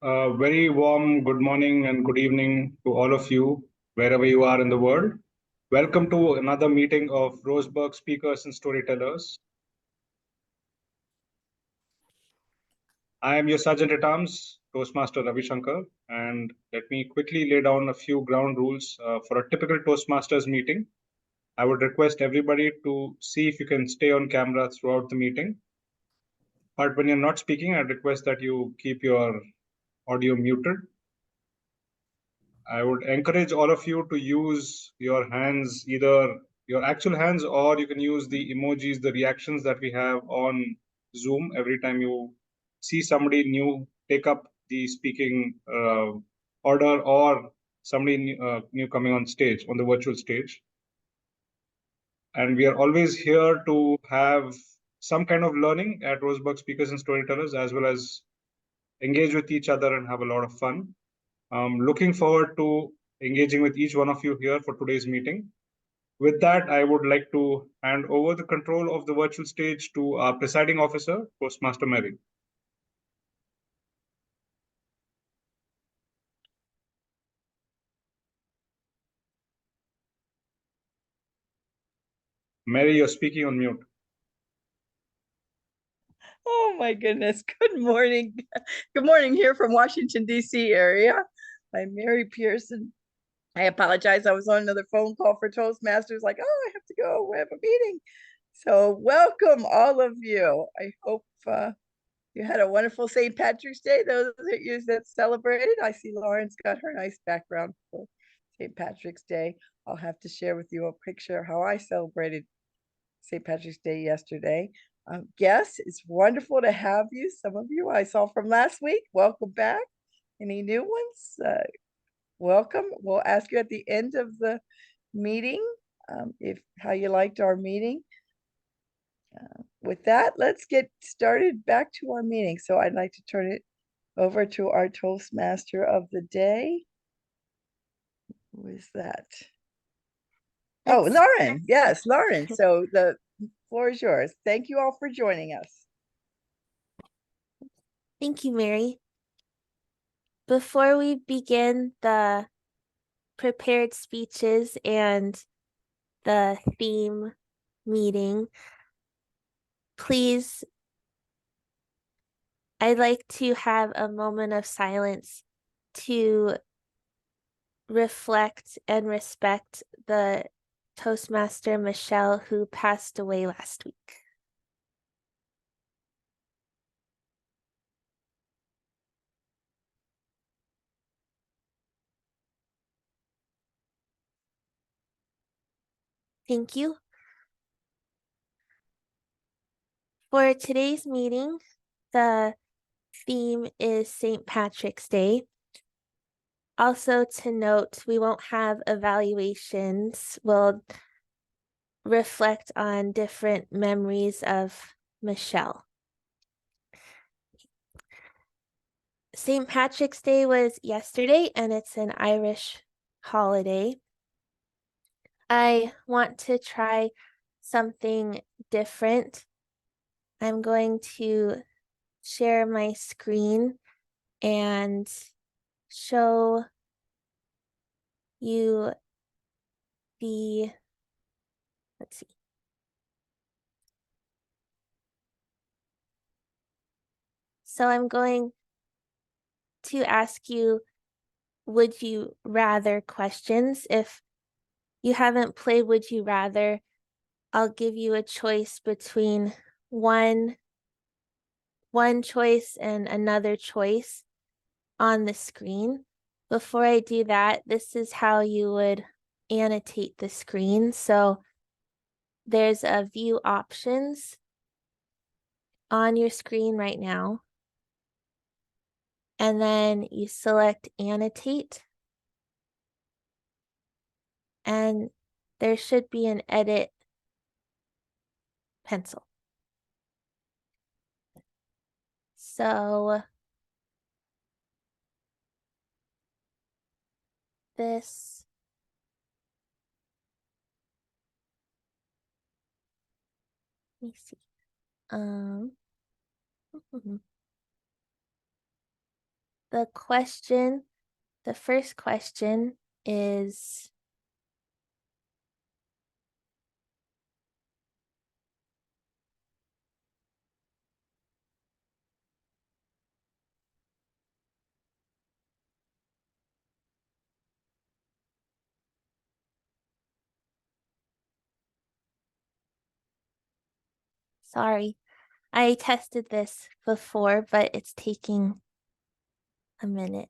Very warm good morning and good evening to all of you, wherever you are in the world. Welcome to another meeting of Roseburg Speakers and Storytellers. I am your Sergeant at Arms, Toastmaster Ravi Shankar, and let me quickly lay down a few ground rules for a typical Toastmasters meeting. I would request everybody to see if you can stay on camera throughout the meeting. But when you're not speaking, I'd request that you keep your audio muted. I would encourage all of you to use your hands, either your actual hands, or you can use the emojis, the reactions that we have on Zoom every time you see somebody new take up the speaking order, or somebody new coming on stage, on the virtual stage. And we are always here to have some kind of learning at Roseburg Speakers and Storytellers, as well as engage with each other and have a lot of fun. Looking forward to engaging with each one of you here for today's meeting. With that, I would like to hand over the control of the virtual stage to our presiding officer, Toastmaster Mary. Mary, you're speaking on mute. Oh my goodness. Good morning. Good morning here from Washington, D.C. area. I'm Mary Pearson. I apologize. I was on another phone call for Toastmasters, like, oh, I have to go. We have a meeting. So welcome all of you. I hope you had a wonderful St. Patrick's Day, those of you that celebrated. I see Lauren's got her nice background for St. Patrick's Day. I'll have to share with you a picture of how I celebrated St. Patrick's Day yesterday. Guests, it's wonderful to have you. Some of you I saw from last week. Welcome back. Any new ones? Welcome. We'll ask you at the end of the meeting if how you liked our meeting. With that, let's get started back to our meeting. So I'd like to turn it over to our Toastmaster of the day. Who is that? Oh, Lauren. Yes, Lauren. So the floor is yours. Thank you all for joining us. Thank you, Mary. Before we begin the prepared speeches and the theme meeting, please, I'd like to have a moment of silence to reflect and respect the Toastmaster Michelle who passed away last week. Thank you. For today's meeting, the theme is St. Patrick's Day. Also to note, we won't have evaluations. We'll reflect on different memories of Michelle. St. Patrick's Day was yesterday, and it's an Irish holiday. I want to try something different. I'm going to share my screen and show you the, let's see. So I'm going to ask you, would you rather questions. If you haven't played Would You Rather, I'll give you a choice between one choice and another choice on the screen. Before I do that, this is how you would annotate the screen. So there's a view options on your screen right now. And then you select annotate. And there should be an edit pencil. So this let me see. the first question is, sorry, I tested this before, but it's taking a minute.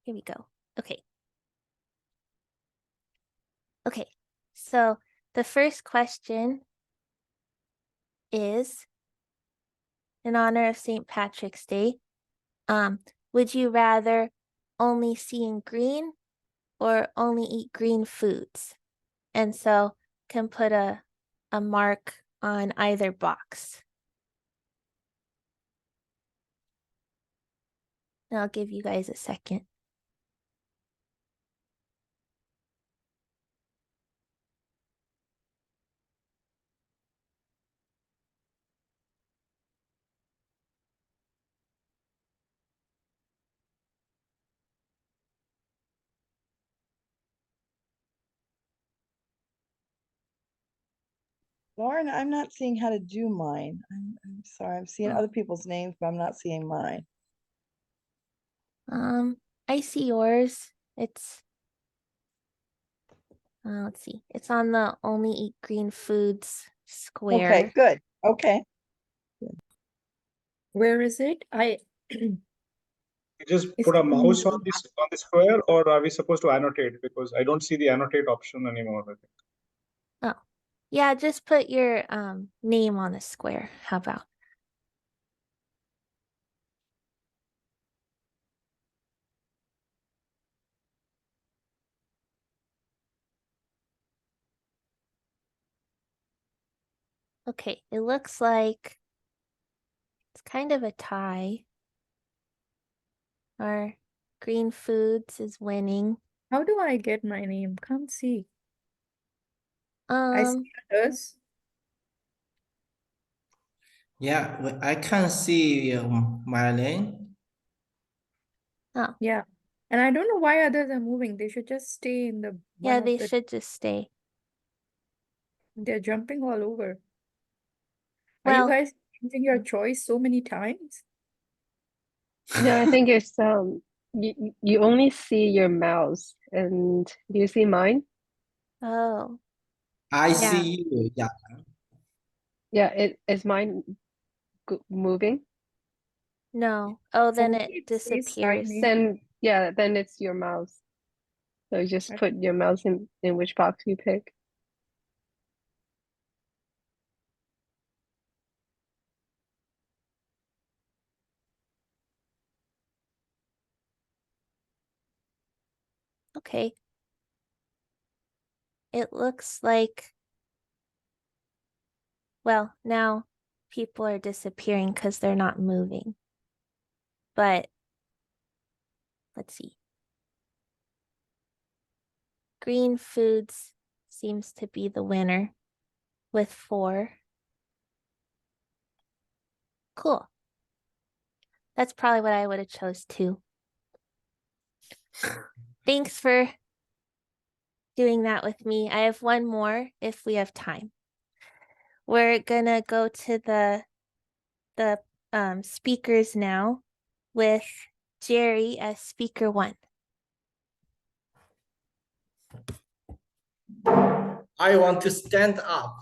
Here we go. Okay. Okay, so the first question is, in honor of St. Patrick's Day, would you rather only see in green or only eat green foods? And so can put a mark on either box. And I'll give you guys a second. Lauren, I'm not seeing how to do mine. I'm sorry. I'm seeing other people's names, but I'm not seeing mine. I see yours. It's let's see. It's on the only eat green foods square. Okay, good. Okay. Where is it? You just It's put a in mouse on the- the square, or are we supposed to annotate? Because I don't see the annotate option anymore, I think. Oh, yeah, just put your name on the square. How about? Okay, it looks like it's kind of a tie. Our green foods is winning. How do I get my name? Can't see. I Um, see others. Yeah, I can see my name. oh, Yeah. And I don't know why others are moving. They should just stay in the yeah, one of they the should just stay. they're jumping all over. Are you Well, guys changing your choice so many times? No, I think it's you only see your mouse, and do you see mine? oh, I Yeah. see you. Yeah. Yeah, it is mine moving. no. Oh, then For me, it it stays disappears. tiny. Then yeah, then it's your mouse. So you just Okay. put your mouse in which box you pick. Okay. It looks like, well, now people are disappearing because they're not moving. But let's see. Green foods seems to be the winner with 4. Cool. That's probably what I would have chose too. Thanks for doing that with me. I have one more if we have time. We're gonna go to the speakers now with Jerry as speaker 1. I want to stand up.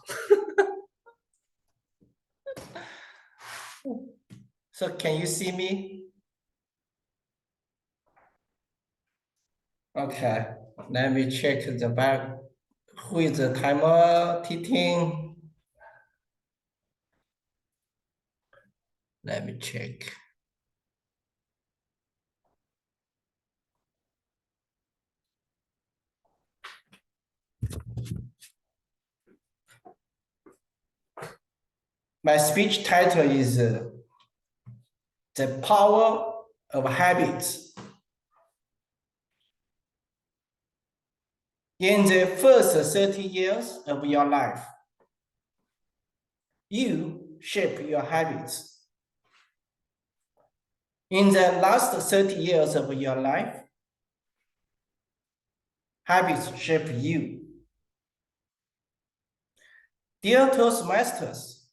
So can you see me? Okay, let me check the back. Who is the timer ticking? Let me check. My speech title is The Power of Habits. In the first 30 years of your life, you shape your habits. In the last 30 years of your life, habits shape you. Dear Toastmasters,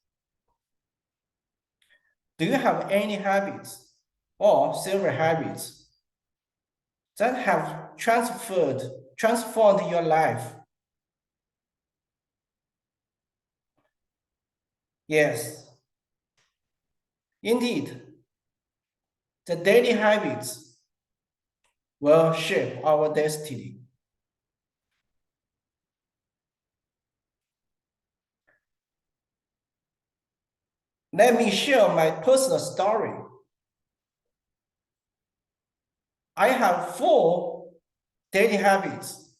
do you have any habits or several habits that have transformed your life? Yes, indeed, the daily habits will shape our destiny. Let me share my personal story. I have 4 daily habits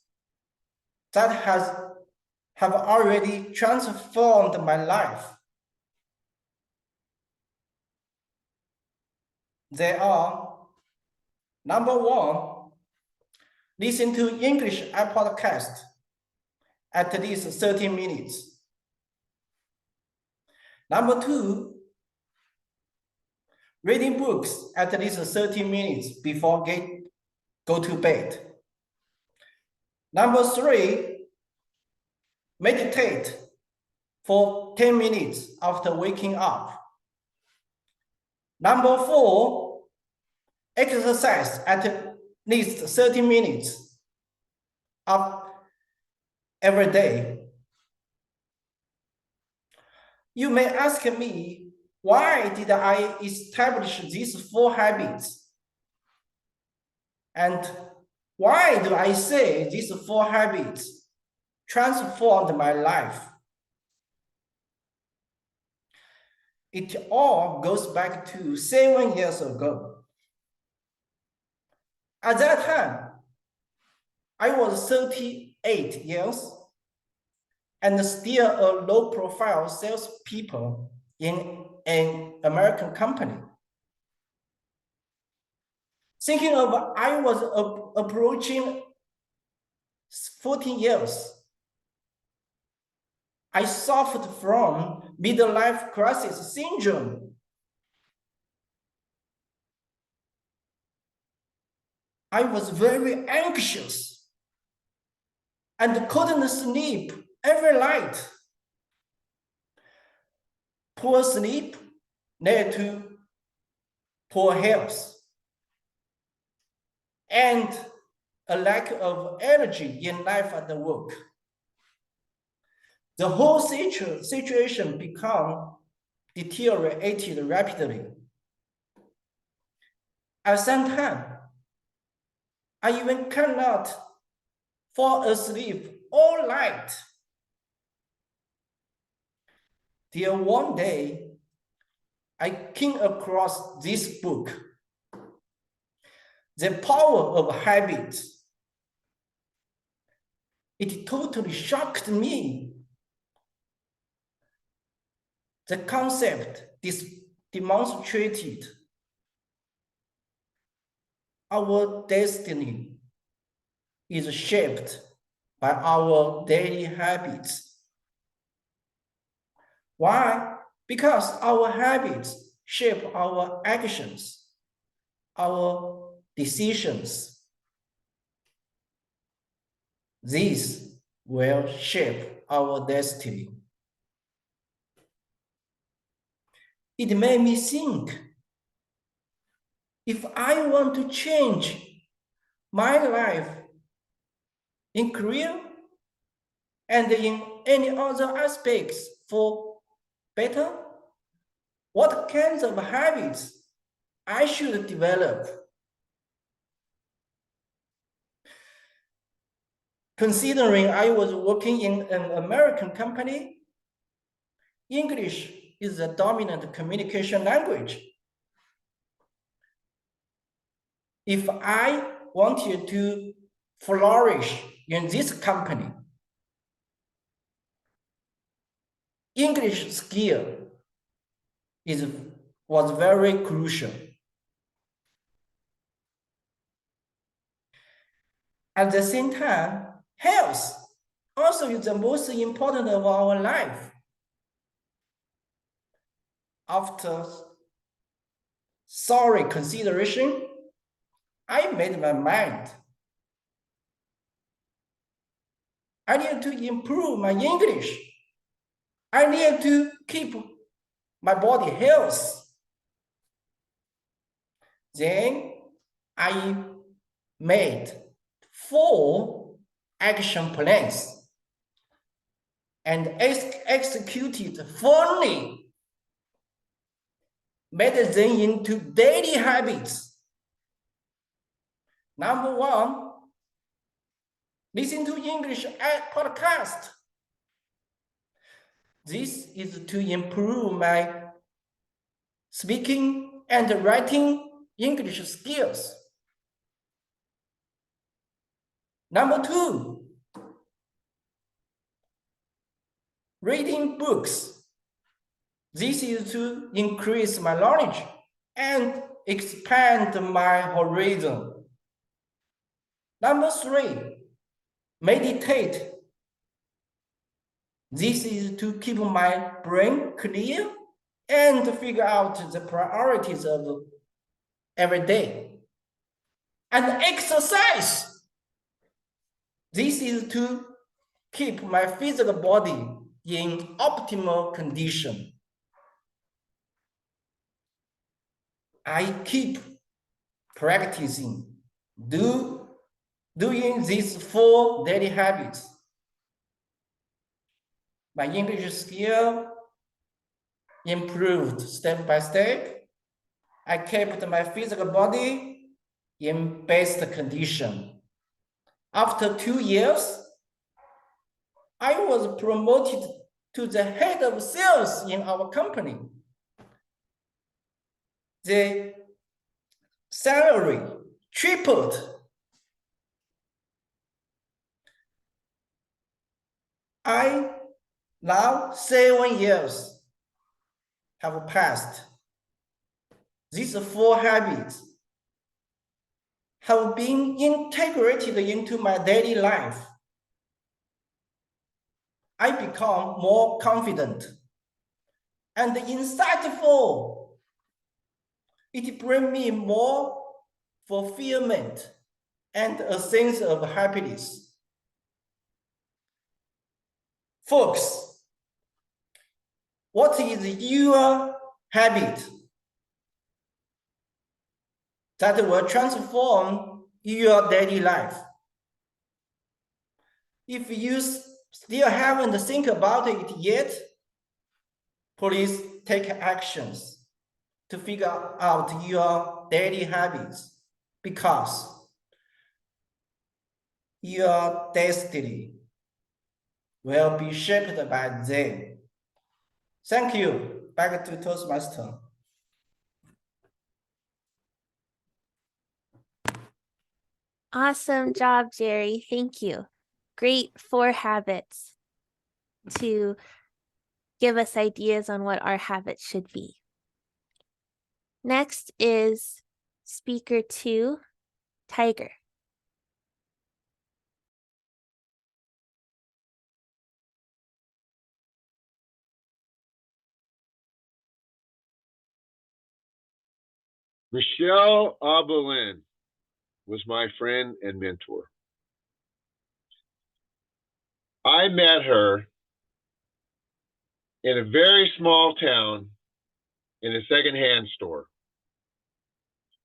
that have already transformed my life. They are: number 1, listen to English podcast at least 30 minutes. Number 2, reading books at least 30 minutes before go to bed. Number 3, meditate for 10 minutes after waking up. Number 4, exercise at least 30 minutes every day. You may ask me, why did I establish these 4 habits? And why do I say these 4 habits transformed my life? It all goes back to 7 years ago. At that time, I was 38 years and still a low-profile salesperson in an American company. Thinking of I was approaching 14 years, I suffered from midlife crisis syndrome. I was very anxious and couldn't sleep every night. Poor sleep led to poor health and a lack of energy in life and work. The whole situation became deteriorated rapidly. At some time, I even cannot fall asleep all night. Till one day, I came across this book, The Power of Habit. It totally shocked me. The concept demonstrated our destiny is shaped by our daily habits. Why? Because our habits shape our actions, our decisions. These will shape our destiny. It made me think, if I want to change my life in career and in any other aspects for better, what kinds of habits I should develop? Considering I was working in an American company, English is the dominant communication language. If I wanted to flourish in this company, English skill was very crucial. At the same time, Health also is the most important of our life. After thorough consideration, I made my mind. I need to improve my English. I need to keep my body health. Then I made 4 action plans and executed fully, made them into daily habits. Number 1, listen to English podcast. This is to improve my speaking and writing English skills. Number 2, reading books. This is to increase my knowledge and expand my horizon. Number 3, meditate. This is to keep my brain clear and figure out the priorities of every day. And exercise. This is to keep my physical body in optimal condition. I keep practicing, doing these 4 daily habits. My English skill improved step by step. I kept my physical body in best condition. After 2 years, I was promoted to the head of sales in our company. The salary tripled. Now 7 years have passed. These 4 habits have been integrated into my daily life. I become more confident and insightful. It brings me more fulfillment and a sense of happiness. Folks, what is your habit that will transform your daily life? If you still haven't think about it yet, please take actions to figure out your daily habits, because your destiny will be shaped by them. Thank you. Back to Toastmaster. Awesome job, Jerry. Thank you. Great 4 habits to give us ideas on what our habits should be. Next is speaker 2, Tiger. Michelle Abelin was my friend and mentor. I met her in a very small town in a secondhand store.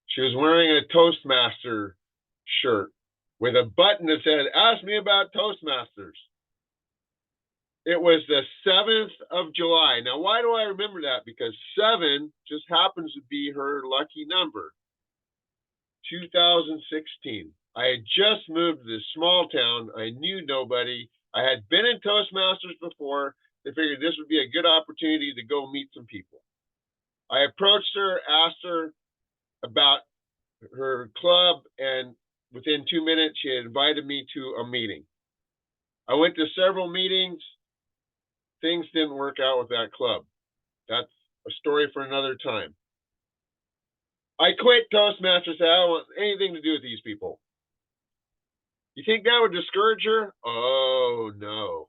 She was wearing a Toastmaster shirt with a button that said, "Ask me about Toastmasters." It was the 7th of July. Now, why do I remember that? Because 7 just happens to be her lucky number. 2016. I had just moved to this small town. I knew nobody. I had been in Toastmasters before. I figured this would be a good opportunity to go meet some people. I approached her, asked her about her club, and within 2 minutes, she had invited me to a meeting. I went to several meetings. Things didn't work out with that club. That's a story for another time. I quit Toastmasters. I don't want anything to do with these people. You think that would discourage her? Oh, no.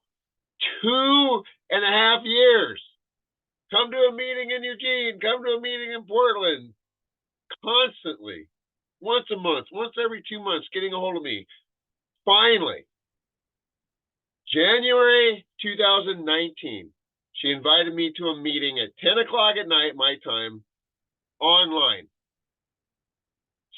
2.5 years. Come to a meeting in Eugene. Come to a meeting in Portland. Constantly. Once a month. Once every 2 months, getting a hold of me. Finally, January 2019, she invited me to a meeting at 10 o'clock at night, my time, online.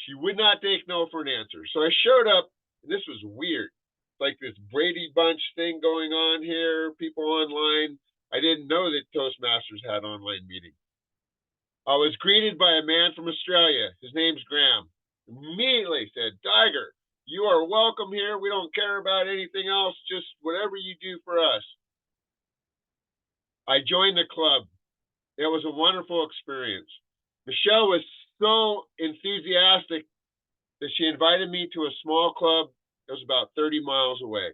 She would not take no for an answer. So I showed up, and this was weird. Like this Brady Bunch thing going on here, people online. I didn't know that Toastmasters had online meetings. I was greeted by a man from Australia. His name's Graham. Immediately said, Tiger, you are welcome here. We don't care about anything else, just whatever you do for us. I joined the club. It was a wonderful experience. Michelle was so enthusiastic that she invited me to a small club that was about 30 miles away.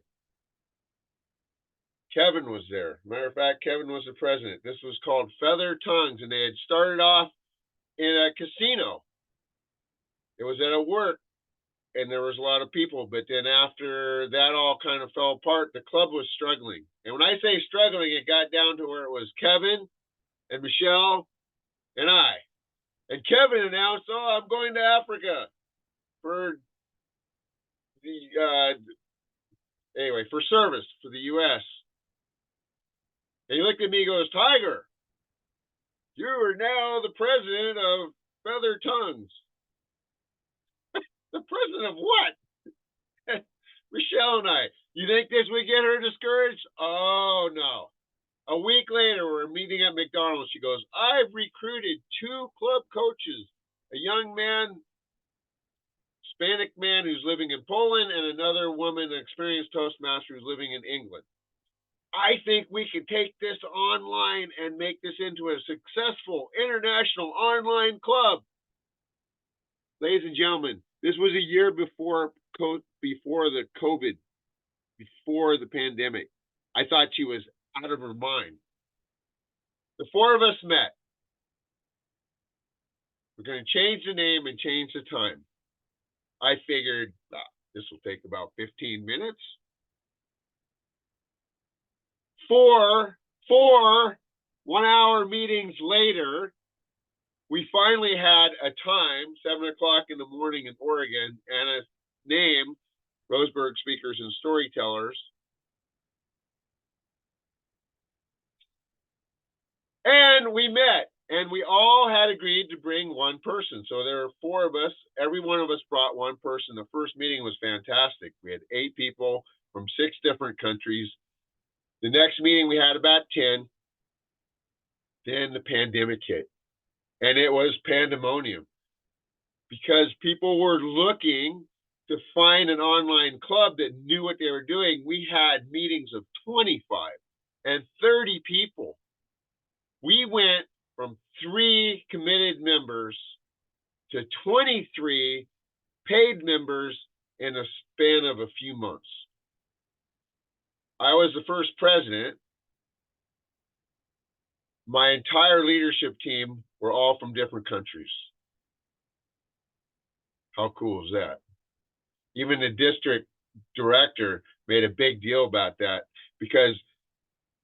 Kevin was there. Matter of fact, Kevin was the president. This was called Feather Tongues, and they had started off in a casino. It was at a work, and there was a lot of people. But then after that all kind of fell apart, the club was struggling. And when I say struggling, it got down to where it was Kevin and Michelle and I. And Kevin announced, oh, I'm going to Africa for for service for the U.S. And he looked at me and goes, Tiger, you are now the president of Feather Tongues. The president of what? Michelle and I. You think this would get her discouraged? Oh, no. A week later, we're meeting at McDonald's. She goes, I've recruited 2 club coaches, a young man, Hispanic man who's living in Poland, and another woman, an experienced Toastmaster who's living in England. I think we could take this online and make this into a successful international online club. Ladies and gentlemen, this was a year before the COVID, before the pandemic. I thought she was out of her mind. The 4 of us met. We're going to change the name and change the time. I figured this will take about 15 minutes. 4 1-hour meetings later, we finally had a time, 7 o'clock in the morning in Oregon, and a name, Roseburg Speakers and Storytellers. And we met, and we all had agreed to bring one person. So there were 4 of us. Every one of us brought one person. The first meeting was fantastic. We had 8 people from 6 different countries. The next meeting we had about 10. Then the pandemic hit, and it was pandemonium because people were looking to find an online club that knew what they were doing. We had meetings of 25 and 30 people. We went from 3 committed members to 23 paid members in a span of a few months. I was the first president. My entire leadership team were all from different countries. How cool is that? Even the district director made a big deal about that because,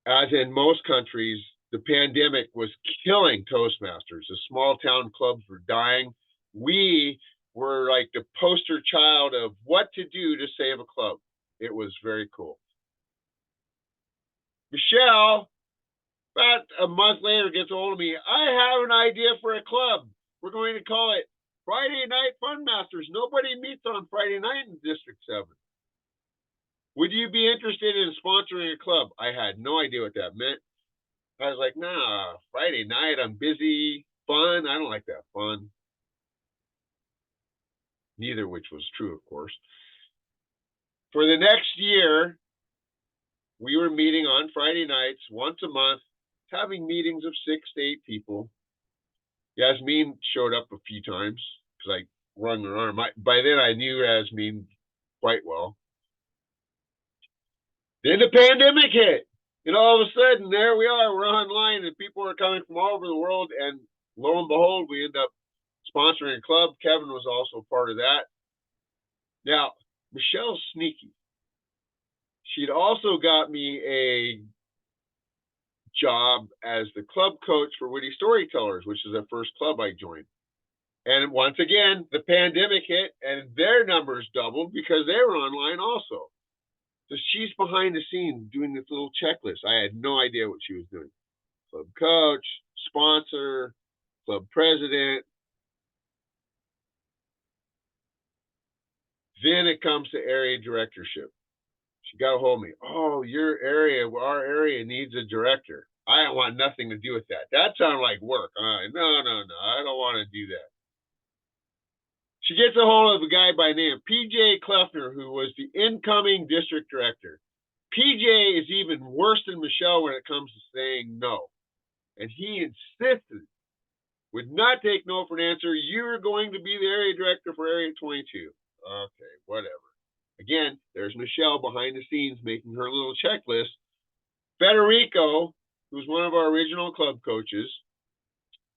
as in most countries, the pandemic was killing Toastmasters. The small town clubs were dying. We were like the poster child of what to do to save a club. It was very cool. Michelle, about a month later, gets a hold of me. I have an idea for a club. We're going to call it Friday Night Fun Masters. Nobody meets on Friday night in District 7. Would you be interested in sponsoring a club? I had no idea what that meant. I was like, nah, Friday night, I'm busy. Fun, I don't like that fun. Neither which was true, of course. For the next year, we were meeting on Friday nights once a month, having meetings of 6 to 8 people. Yasmin showed up a few times because I wrung her arm. By then, I knew Yasmin quite well. Then the pandemic hit. And all of a sudden, there we are. We're online, and people are coming from all over the world. And lo and behold, we end up sponsoring a club. Kevin was also part of that. Now, Michelle's sneaky. She'd also got me a job as the club coach for Witty Storytellers, which is the first club I joined. And once again, the pandemic hit and their numbers doubled because they were online also. So she's behind the scenes doing this little checklist. I had no idea what she was doing. Club coach, sponsor, club president. Then it comes to area directorship. She got a hold of me. Oh, our area needs a director. I don't want nothing to do with that. That sounded like work. No, I don't want to do that. She gets a hold of a guy by name PJ Kleffner, who was the incoming district director. PJ is even worse than Michelle when it comes to saying no. And he insisted, would not take no for an answer. You're going to be the area director for Area 22. Okay, whatever. Again, there's Michelle behind the scenes making her little checklist. Federico, who's one of our original club coaches,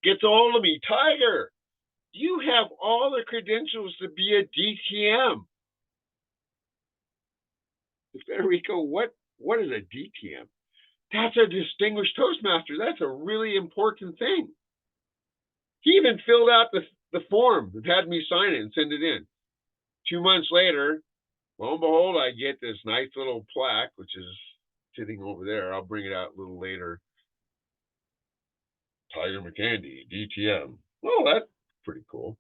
gets a hold of me. Tiger, you have all the credentials to be a DTM. Federico, what is a DTM? That's a distinguished Toastmaster. That's a really important thing. He even filled out the form and had me sign it and send it in. 2 months later, lo and behold, I get this nice little plaque, which is sitting over there. I'll bring it out a little later. Tiger McCandy, DTM. Oh, that's pretty cool.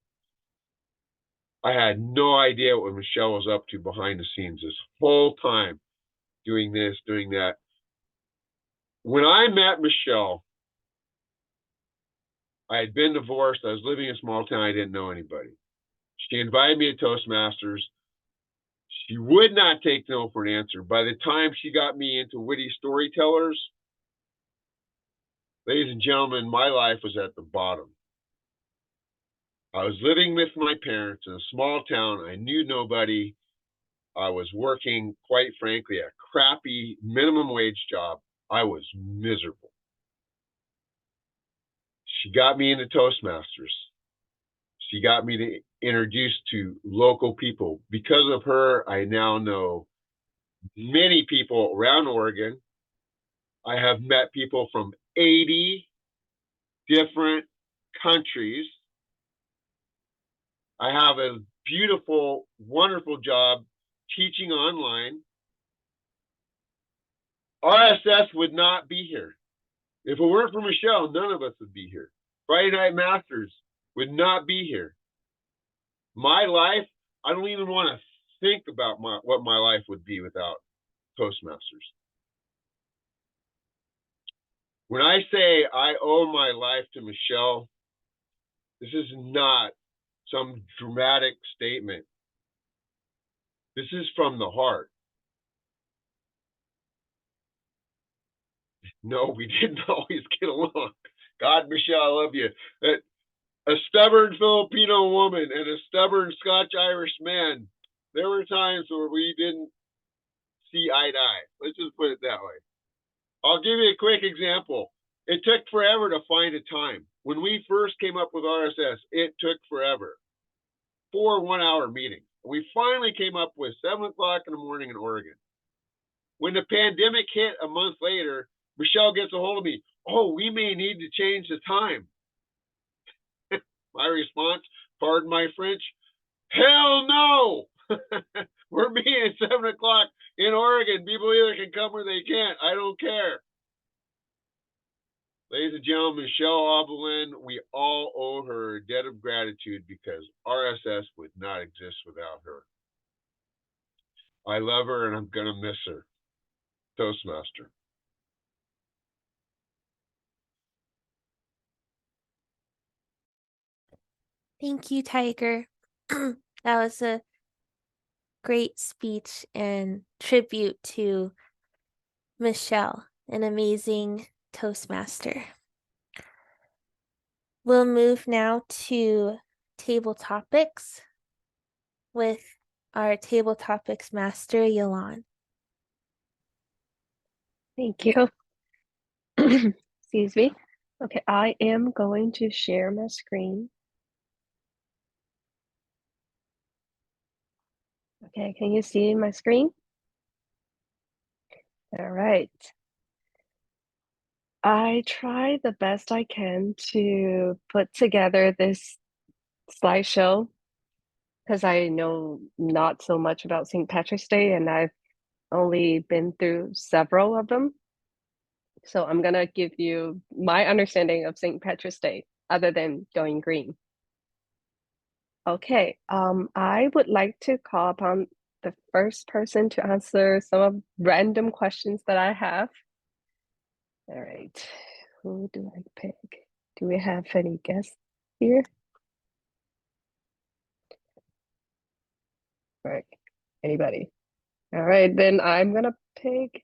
I had no idea what Michelle was up to behind the scenes this whole time, doing this, doing that. When I met Michelle, I had been divorced. I was living in a small town. I didn't know anybody. She invited me to Toastmasters. She would not take no for an answer. By the time she got me into Witty Storytellers, ladies and gentlemen, my life was at the bottom. I was living with my parents in a small town. I knew nobody. I was working, quite frankly, a crappy minimum wage job. I was miserable. She got me into Toastmasters. She got me introduced to local people. Because of her, I now know many people around Oregon. I have met people from 80 different countries. I have a beautiful, wonderful job teaching online. RSS would not be here. If it weren't for Michelle, none of us would be here. Friday Night Masters would not be here. My life, I don't even want to think about what my life would be without Toastmasters. When I say I owe my life to Michelle, this is not some dramatic statement. This is from the heart. No, we didn't always get along. God, Michelle, I love you. A stubborn Filipino woman and a stubborn Scotch-Irish man. There were times where we didn't see eye to eye. Let's just put it that way. I'll give you a quick example. It took forever to find a time. When we first came up with RSS, it took forever. 4 one-hour meetings. We finally came up with 7 o'clock in the morning in Oregon. When the pandemic hit a month later, Michelle gets a hold of me. Oh, we may need to change the time. My response, pardon my French, hell no! We're meeting at 7 o'clock in Oregon. People either can come or they can't. I don't care. Ladies and gentlemen, Michelle Oberlin, we all owe her a debt of gratitude because RSS would not exist without her. I love her and I'm going to miss her. Toastmaster. Thank you, Tiger. That was a great speech and tribute to Michelle, an amazing Toastmaster. We'll move now to table topics with our table topics master, Yolan. Thank you. Excuse me. Okay, I am going to share my screen. Okay, can you see my screen? All right. I try the best I can to put together this slideshow because I know not so much about St. Patrick's Day and I've only been through several of them. So I'm gonna give you my understanding of St. Patrick's Day other than going green. Okay, I would like to call upon the first person to answer some of random questions that I have. All right, who do I pick? Do we have any guests here? All right, anybody? All right, then I'm gonna pick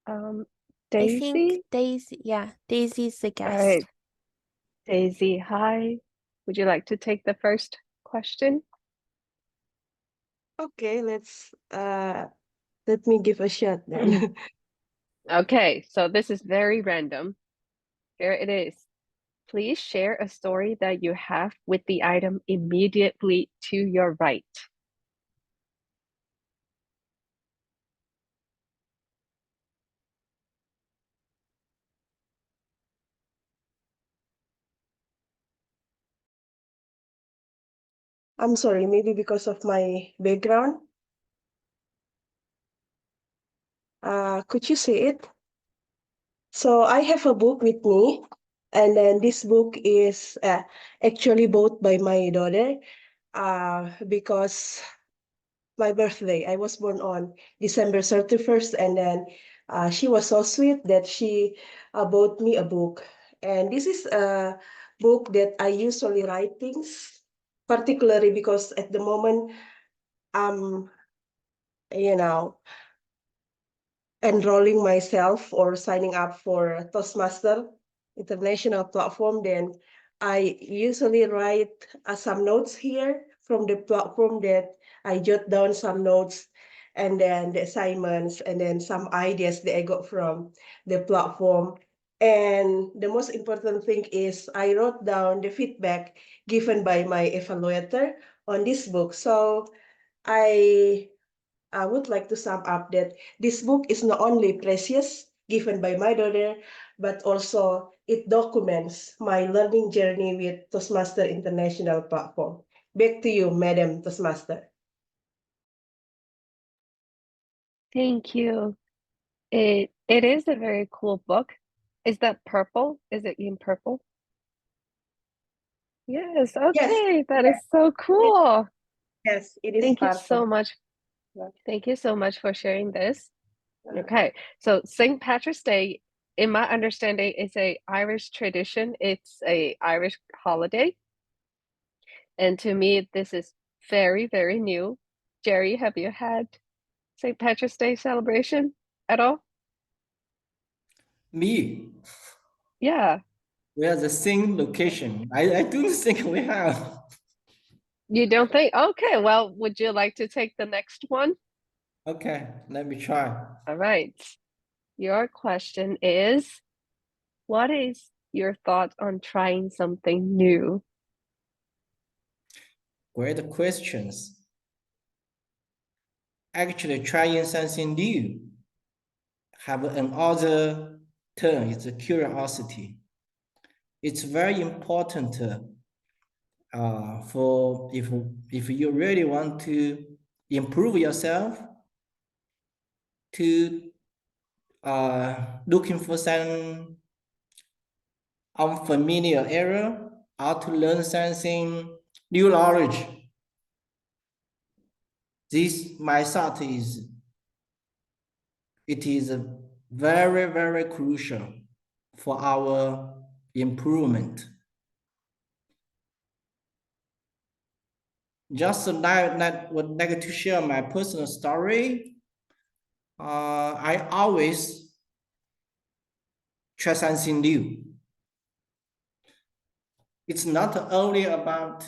I Daisy. think Daisy, yeah, Daisy's the All guest. right, Daisy, hi. Would you like to take the first question? Okay, let me give a shot then. Okay, so this is very random. Here it is. Please share a story that you have with the item immediately to your right. I'm sorry, maybe because of my background. Could you say it? So I have a book with me, and then this book is actually bought by my daughter because my birthday. I was born on December 31st, and then she was so sweet that she bought me a book. And this is a book that I usually write things, particularly because at the moment I'm, you know, enrolling myself or signing up for Toastmaster international platform. Then I usually write some notes here from the platform that I jot down some notes and then the assignments and then some ideas that I got from the platform. And the most important thing is I wrote down the feedback given by my evaluator on this book. So I would like to sum up that this book is not only precious, given by my daughter, but also it documents my learning journey with Toastmaster International Platform. Back to you, Madam Toastmaster. Thank you. It is a very cool book. Is that purple? Is it in purple? Yes, okay, that is so cool. Yes, it is Thank you purple. so much. Thank you so much for sharing this. Okay, so St. Patrick's Day, in my understanding, is a Irish tradition. It's a Irish holiday. And to me, this is very, very new. Jerry, have you had St. Patrick's Day celebration at all? Me, Yeah, we are the same location. I don't think we have. you don't think? Okay, well, would you like to take the next one? Okay, let me try. All right. Your question is, what is your thought on trying something new? Great questions. Actually, trying something new have another term. It's a curiosity. It's very important for if you really want to improve yourself, to looking for some unfamiliar area or to learn something new knowledge. This my thought is it is very, very crucial for our improvement. Just would like to share my personal story. I always try something new. It's not only about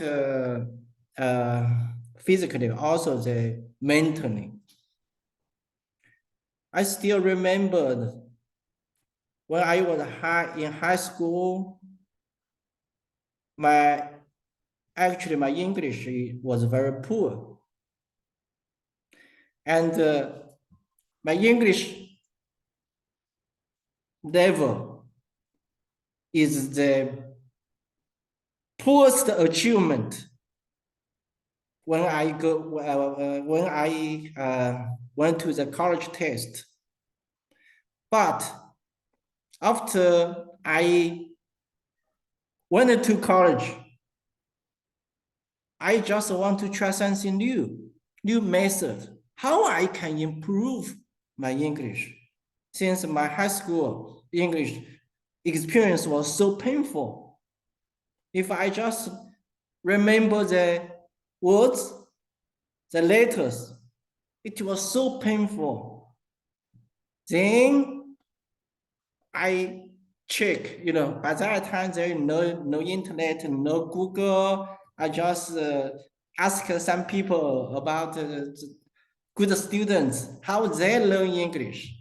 physically, also the mentally. I still remember when I was in high school, my English was very poor. And my English level is the poorest achievement when I went to the college test. But after I went to college, I just want to try something new method, how I can improve my English. Since my high school English experience was so painful. If I just remember the words, the letters, it was so painful. Then I check, by that time there is no internet, no Google. I just ask some people about good students, how they learn English,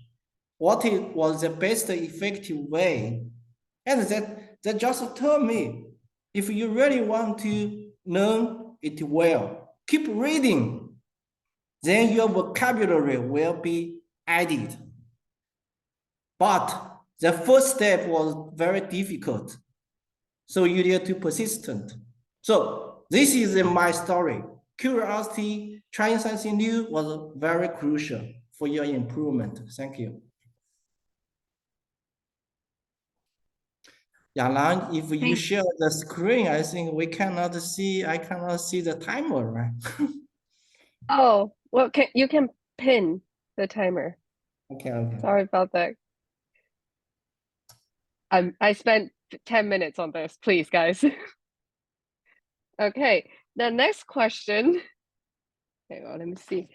what was the best effective way. And that just told me, if you really want to learn it well, keep reading, then your vocabulary will be added. But the first step was very difficult. So you need to be persistent. So this is my story. Curiosity, trying something new was very crucial for your improvement. Thank you. Yalan, if you share the screen, I think I cannot see the timer, right? Oh, well, you can pin the timer. Okay. Sorry about that. I spent 10 minutes on this, please, guys. Okay, the next question. Okay, well, let me see.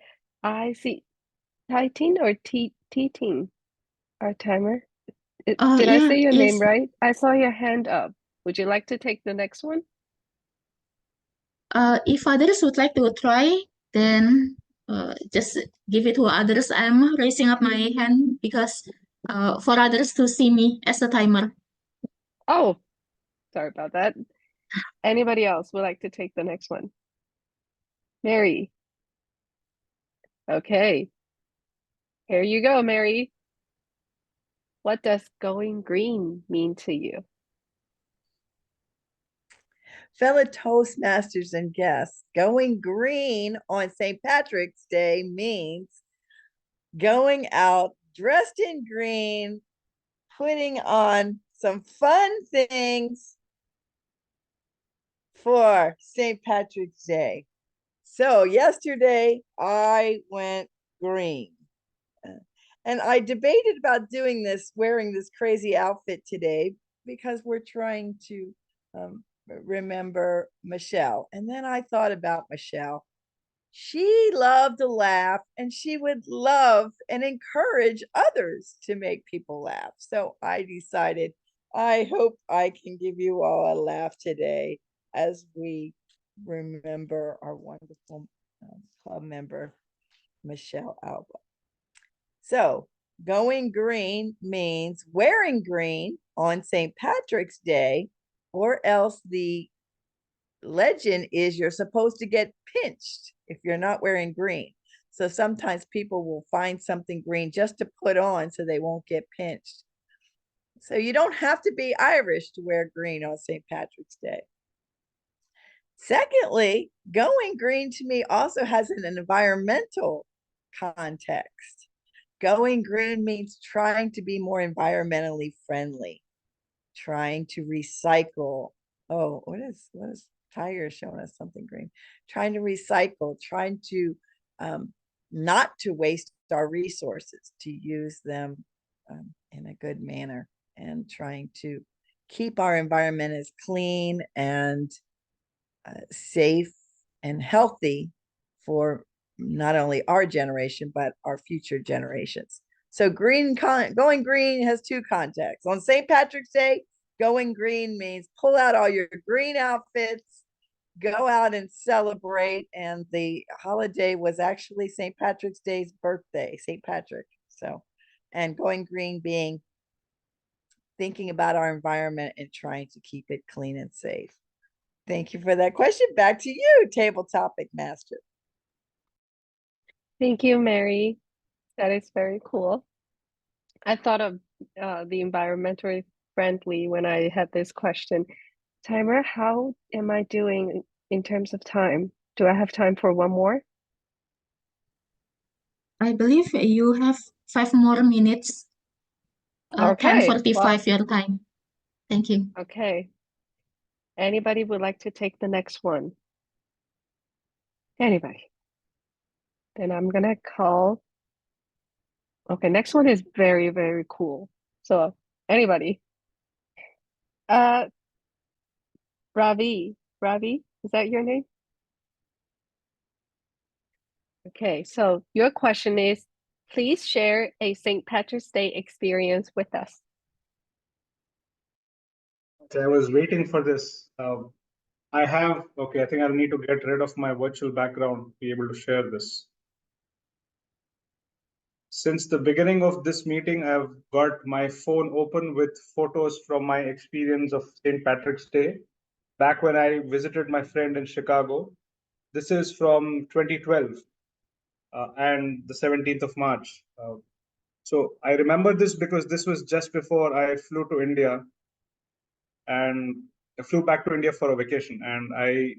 I see Titin or Titin, our timer. Did I say your name right? I saw your hand up. Would you like to take the next one? If others would like to try, then just give it to others. I'm raising up my hand because for others to see me as a timer. Oh, sorry about that. Anybody else would like to take the next one? Mary. Okay. Here you go, Mary. What does going green mean to you? Fellow Toastmasters and guests, going green on St. Patrick's Day means going out dressed in green, putting on some fun things for St. Patrick's Day. So yesterday I went green. And I debated about doing this, wearing this crazy outfit today, because we're trying to remember Michelle. And then I thought about Michelle. She loved to laugh, and she would love and encourage others to make people laugh. So I decided, I hope I can give you all a laugh today as we remember our wonderful club member, Michelle Alba. So going green means wearing green on St. Patrick's Day, or else the legend is you're supposed to get pinched if you're not wearing green. So sometimes people will find something green just to put on so they won't get pinched. So you don't have to be Irish to wear green on St. Patrick's Day. Secondly, going green to me also has an environmental context. Going green means trying to be more environmentally friendly, trying to recycle. Oh, what is Tiger showing us something green? Trying to recycle, trying to not to waste our resources, to use them in a good manner, and trying to keep our environment as clean and safe and healthy for not only our generation, but our future generations. So going green has two contexts. On St. Patrick's Day, going green means pull out all your green outfits, go out and celebrate. And the holiday was actually St. Patrick's Day's birthday, St. Patrick. So, and going green being thinking about our environment and trying to keep it clean and safe. Thank you for that question. Back to you, Table Topic Master. Thank you, Mary. That is very cool. I thought of the environmentally friendly when I had this question. Timer, how am I doing in terms of time? Do I have time for one more? I believe you have 5 more minutes. Okay, 10:45 well, your time. Thank you. okay. Anybody would like to take the next one? Anybody? Then I'm gonna call. Okay, next one is very, very cool. So anybody? Ravi, is that your name? Okay, so your question is, please share a St. Patrick's Day experience with us. I was waiting for this. Okay, I think I'll need to get rid of my virtual background to be able to share this. Since the beginning of this meeting, I've got my phone open with photos from my experience of St. Patrick's Day, back when I visited my friend in Chicago. This is from 2012 and the 17th of March. So I remember this because this was just before I flew to India, and I flew back to India for a vacation, and I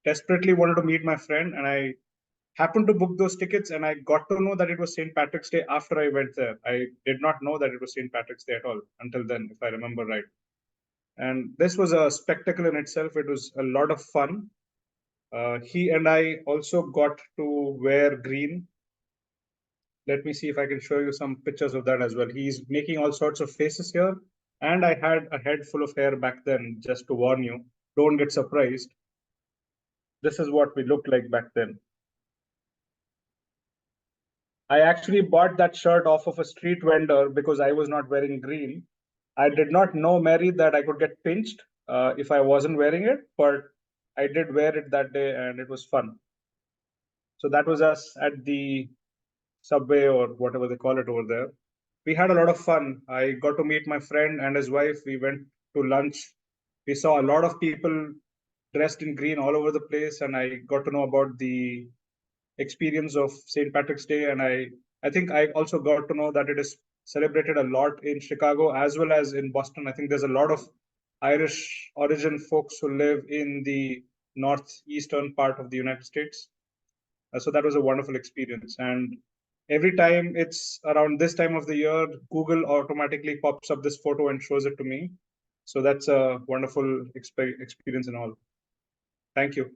desperately wanted to meet my friend, and I happened to book those tickets, and I got to know that it was St. Patrick's Day after I went there. I did not know that it was St. Patrick's Day at all until then, if I remember right. And this was a spectacle in itself. It was a lot of fun. He and I also got to wear green. Let me see if I can show you some pictures of that as well. He's making all sorts of faces here. And I had a head full of hair back then, just to warn you. Don't get surprised. This is what we looked like back then. I actually bought that shirt off of a street vendor because I was not wearing green. I did not know, Mary, that I could get pinched if I wasn't wearing it, but I did wear it that day and it was fun. So that was us at the subway or whatever they call it over there. We had a lot of fun. I got to meet my friend and his wife. We went to lunch. We saw a lot of people dressed in green all over the place, and I got to know about the experience of St. Patrick's Day. And I think I also got to know that it is celebrated a lot in Chicago as well as in Boston. I think there's a lot of Irish origin folks who live in the northeastern part of the United States. So that was a wonderful experience. And every time it's around this time of the year, Google automatically pops up this photo and shows it to me. So that's a wonderful experience and all. Thank you.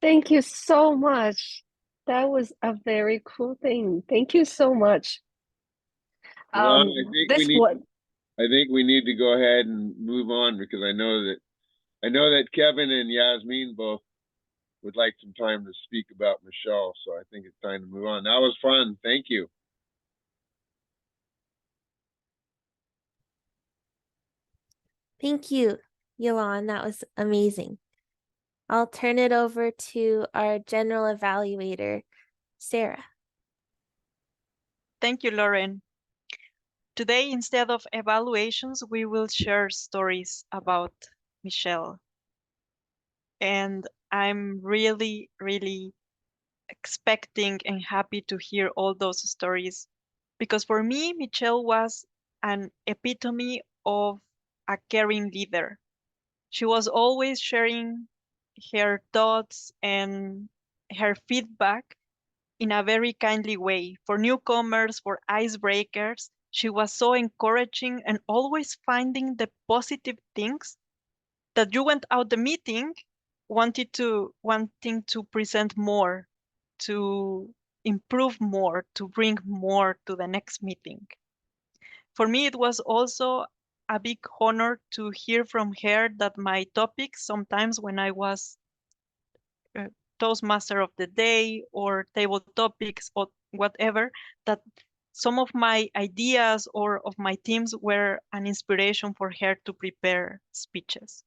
Thank you so much. That was a very cool thing. Thank you so much. Well, This one. I think we need to go ahead and move on because I know that Kevin and Yasmin both would like some time to speak about Michelle. So I think it's time to move on. That was fun. Thank you. Thank you, Yolan. That was amazing. I'll turn it over to our general evaluator, Sarah. Thank you, Lauren. Today, instead of evaluations, we will share stories about Michelle. And I'm really, really expecting and happy to hear all those stories. Because for me, Michelle was an epitome of a caring leader. She was always sharing her thoughts and her feedback in a very kindly way. For newcomers, for icebreakers, she was so encouraging and always finding the positive things that you went out the meeting wanting to present more, to improve more, to bring more to the next meeting. For me, it was also a big honor to hear from her that my topics, sometimes when I was Toastmaster of the day or table topics or whatever, that some of my ideas or of my teams were an inspiration for her to prepare speeches.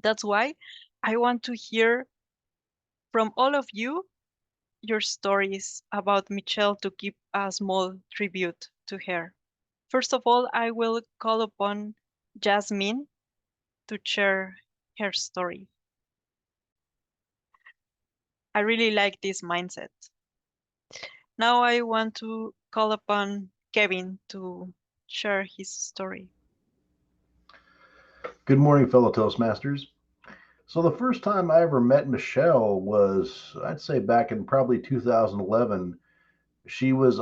That's why I want to hear from all of you your stories about Michelle to give a small tribute to her. First of all, I will call upon Jasmine to share her story. I really like this mindset. Now I want to call upon Kevin to share his story. Good morning, fellow Toastmasters. So the first time I ever met Michelle was, I'd say, back in probably 2011. She was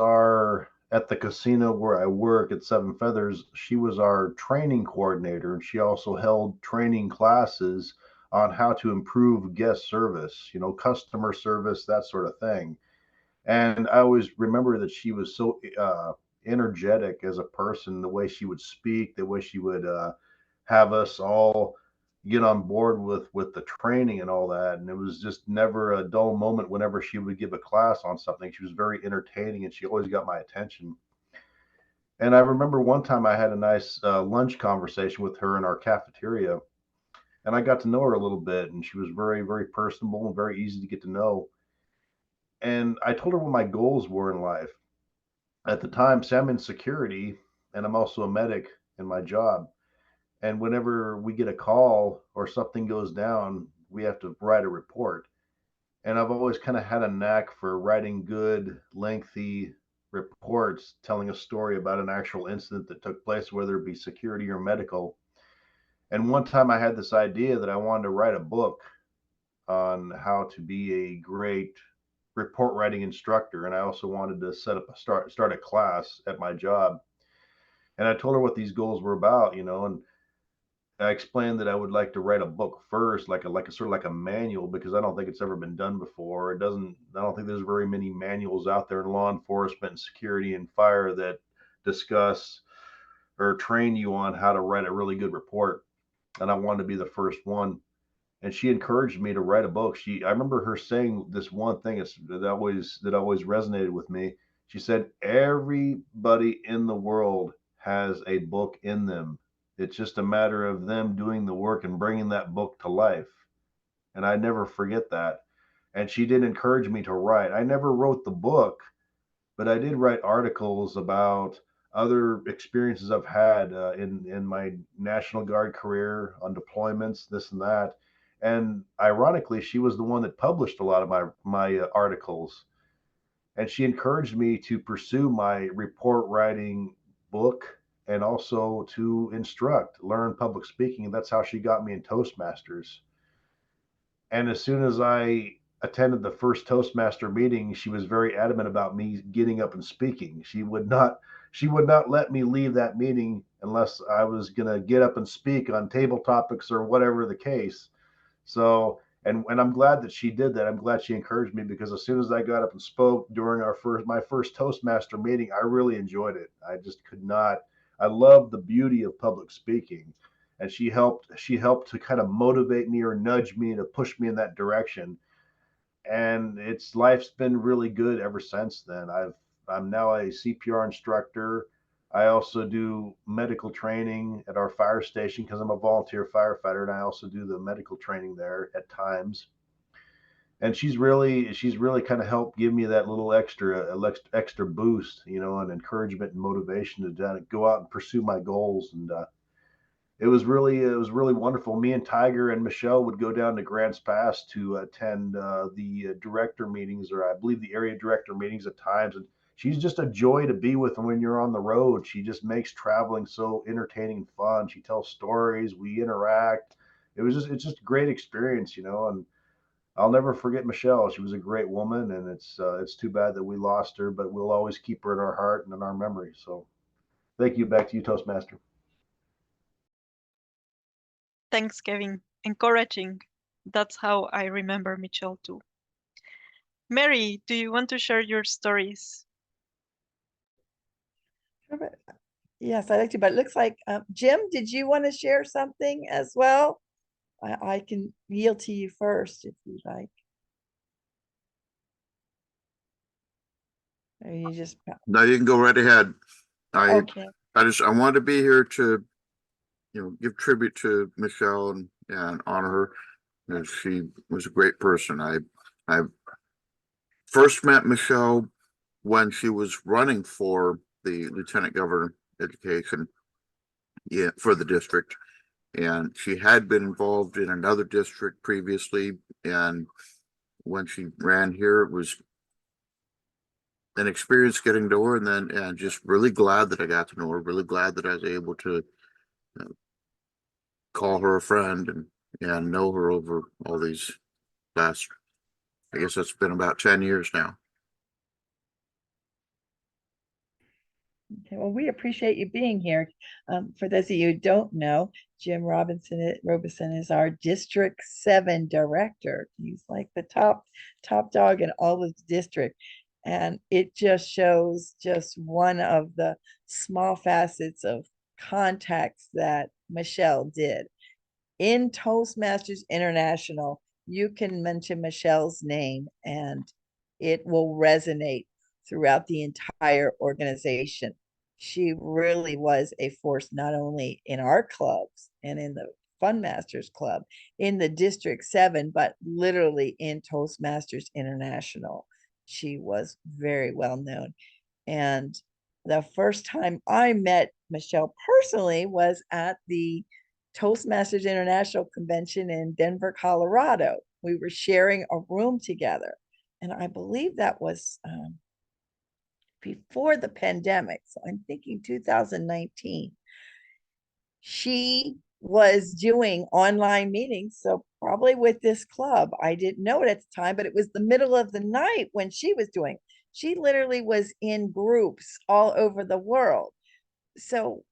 at the casino where I work at Seven Feathers, she was our training coordinator, and she also held training classes on how to improve guest service, customer service, that sort of thing. And I always remember that she was so energetic as a person, the way she would speak, the way she would have us all get on board with the training and all that. And it was just never a dull moment whenever she would give a class on something. She was very entertaining, and she always got my attention. And I remember one time I had a nice lunch conversation with her in our cafeteria, and I got to know her a little bit, and she was very, very personable and very easy to get to know. And I told her what my goals were in life. At the time, see, I'm in security, and I'm also a medic in my job. And whenever we get a call or something goes down, we have to write a report. And I've always kind of had a knack for writing good, lengthy reports, telling a story about an actual incident that took place, whether it be security or medical. And one time I had this idea that I wanted to write a book on how to be a great report writing instructor. And I also wanted to start a class at my job. And I told her what these goals were about, and I explained that I would like to write a book first, like a sort of like a manual, because I don't think it's ever been done before. I don't think there's very many manuals out there in law enforcement and security and fire that discuss or train you on how to write a really good report. And I wanted to be the first one. And she encouraged me to write a book. I remember her saying this one thing that always resonated with me. She said, everybody in the world has a book in them. It's just a matter of them doing the work and bringing that book to life. And I never forget that. And she did encourage me to write. I never wrote the book, but I did write articles about other experiences I've had in my National Guard career, on deployments, this and that. And ironically, she was the one that published a lot of my articles. And she encouraged me to pursue my report writing book and also to learn public speaking. And that's how she got me in Toastmasters. And as soon as I attended the first Toastmaster meeting, she was very adamant about me getting up and speaking. She would not let me leave that meeting unless I was going to get up and speak on table topics or whatever the case. So, and I'm glad that she did that. I'm glad she encouraged me, because as soon as I got up and spoke during my first Toastmaster meeting, I really enjoyed it. I just could not. I love the beauty of public speaking, and she helped to kind of motivate me or nudge me to push me in that direction. And life's been really good ever since then. I'm now a CPR instructor. I also do medical training at our fire station because I'm a volunteer firefighter, and I also do the medical training there at times. And she's really kind of helped give me that little extra boost, and encouragement and motivation to go out and pursue my goals. And it was really wonderful. Me and Tiger and Michelle would go down to Grants Pass to attend the director meetings, or I believe the area director meetings at times. And she's just a joy to be with when you're on the road. She just makes traveling so entertaining and fun. She tells stories, we interact. It's just a great experience, and I'll never forget Michelle. She was a great woman, and it's too bad that we lost her, but we'll always keep her in our heart and in our memory. So thank you. Back to you, Toastmaster. Thanks, Kevin. Encouraging. That's how I remember Michelle too. Mary, do you want to share your stories? Yes, I'd like to, but it looks like Jim, did you want to share something as well? I can yield to you first if you'd like. Or you just No, you can go right ahead. okay. I wanted to be here to, give tribute to Michelle and honor her. And she was a great person. I first met Michelle when she was running for the lieutenant governor education, for the district. And she had been involved in another district previously, and when she ran here. It was an experience getting to her, and then just really glad that I got to know her. Really glad that I was able to call her a friend and know her over all these last, I guess it's been about 10 years now. Okay, well, we appreciate you being here. For those of you who don't know, Jim Robinson is our District 7 director. He's like the top dog in all of the district. And it just shows just one of the small facets of contacts that Michelle did. In Toastmasters International, you can mention Michelle's name and it will resonate throughout the entire organization. She really was a force not only in our clubs and in the Fun Masters Club, in the District 7, but literally in Toastmasters International. She was very well known. And the first time I met Michelle personally was at the Toastmasters International Convention in Denver, Colorado. We were sharing a room together. And I believe that was before the pandemic. So I'm thinking 2019. She was doing online meetings. So probably with this club, I didn't know it at the time, but it was the middle of the night when she was doing. She literally was in groups all over the world. So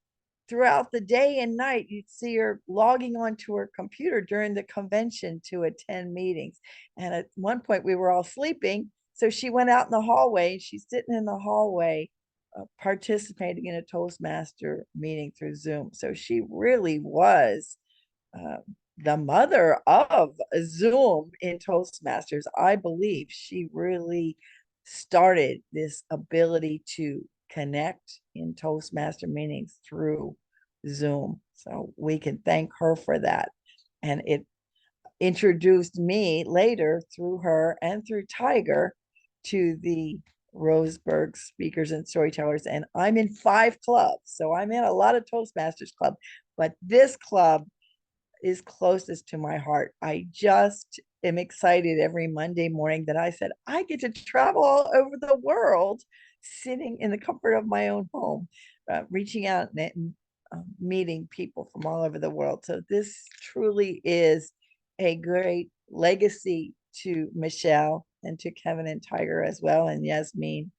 throughout the day and night, you'd see her logging onto her computer during the convention to attend meetings. And at one point we were all sleeping. So she went out in the hallway. She's sitting in the hallway participating in a Toastmaster meeting through Zoom. So she really was the mother of Zoom in Toastmasters. I believe she really started this ability to connect in Toastmaster meetings through Zoom. So we can thank her for that. And it introduced me later through her and through Tiger to the Roseburg speakers and storytellers. And I'm in 5 clubs. So I'm in a lot of Toastmasters club, but this club is closest to my heart. I just am excited every Monday morning that I said I get to travel all over the world, sitting in the comfort of my own home, reaching out and meeting people from all over the world. So this truly is a great legacy to Michelle and to Kevin and Tiger as well. And Yasmin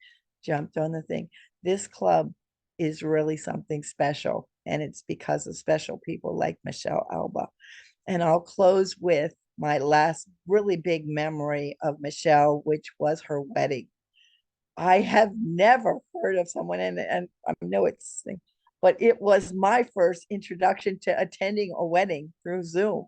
jumped on the thing. This club is really something special. And it's because of special people like Michelle Alba. And I'll close with my last really big memory of Michelle, which was her wedding. I have never heard of someone, and I know it's, but it was my first introduction to attending a wedding through Zoom.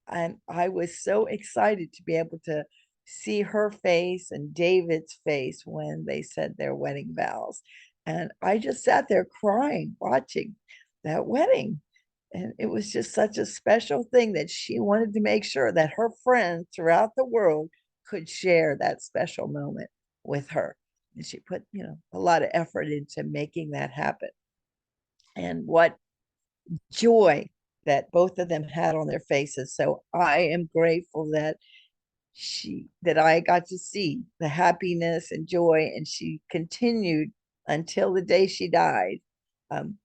And I was so excited to be able to see her face and David's face when they said their wedding vows. And I just sat there crying, watching that wedding. And it was just such a special thing that she wanted to make sure that her friends throughout the world could share that special moment with her. And she put, a lot of effort into making that happen. And what joy that both of them had on their faces. So I am grateful that I got to see the happiness and joy, and she continued until the day she died,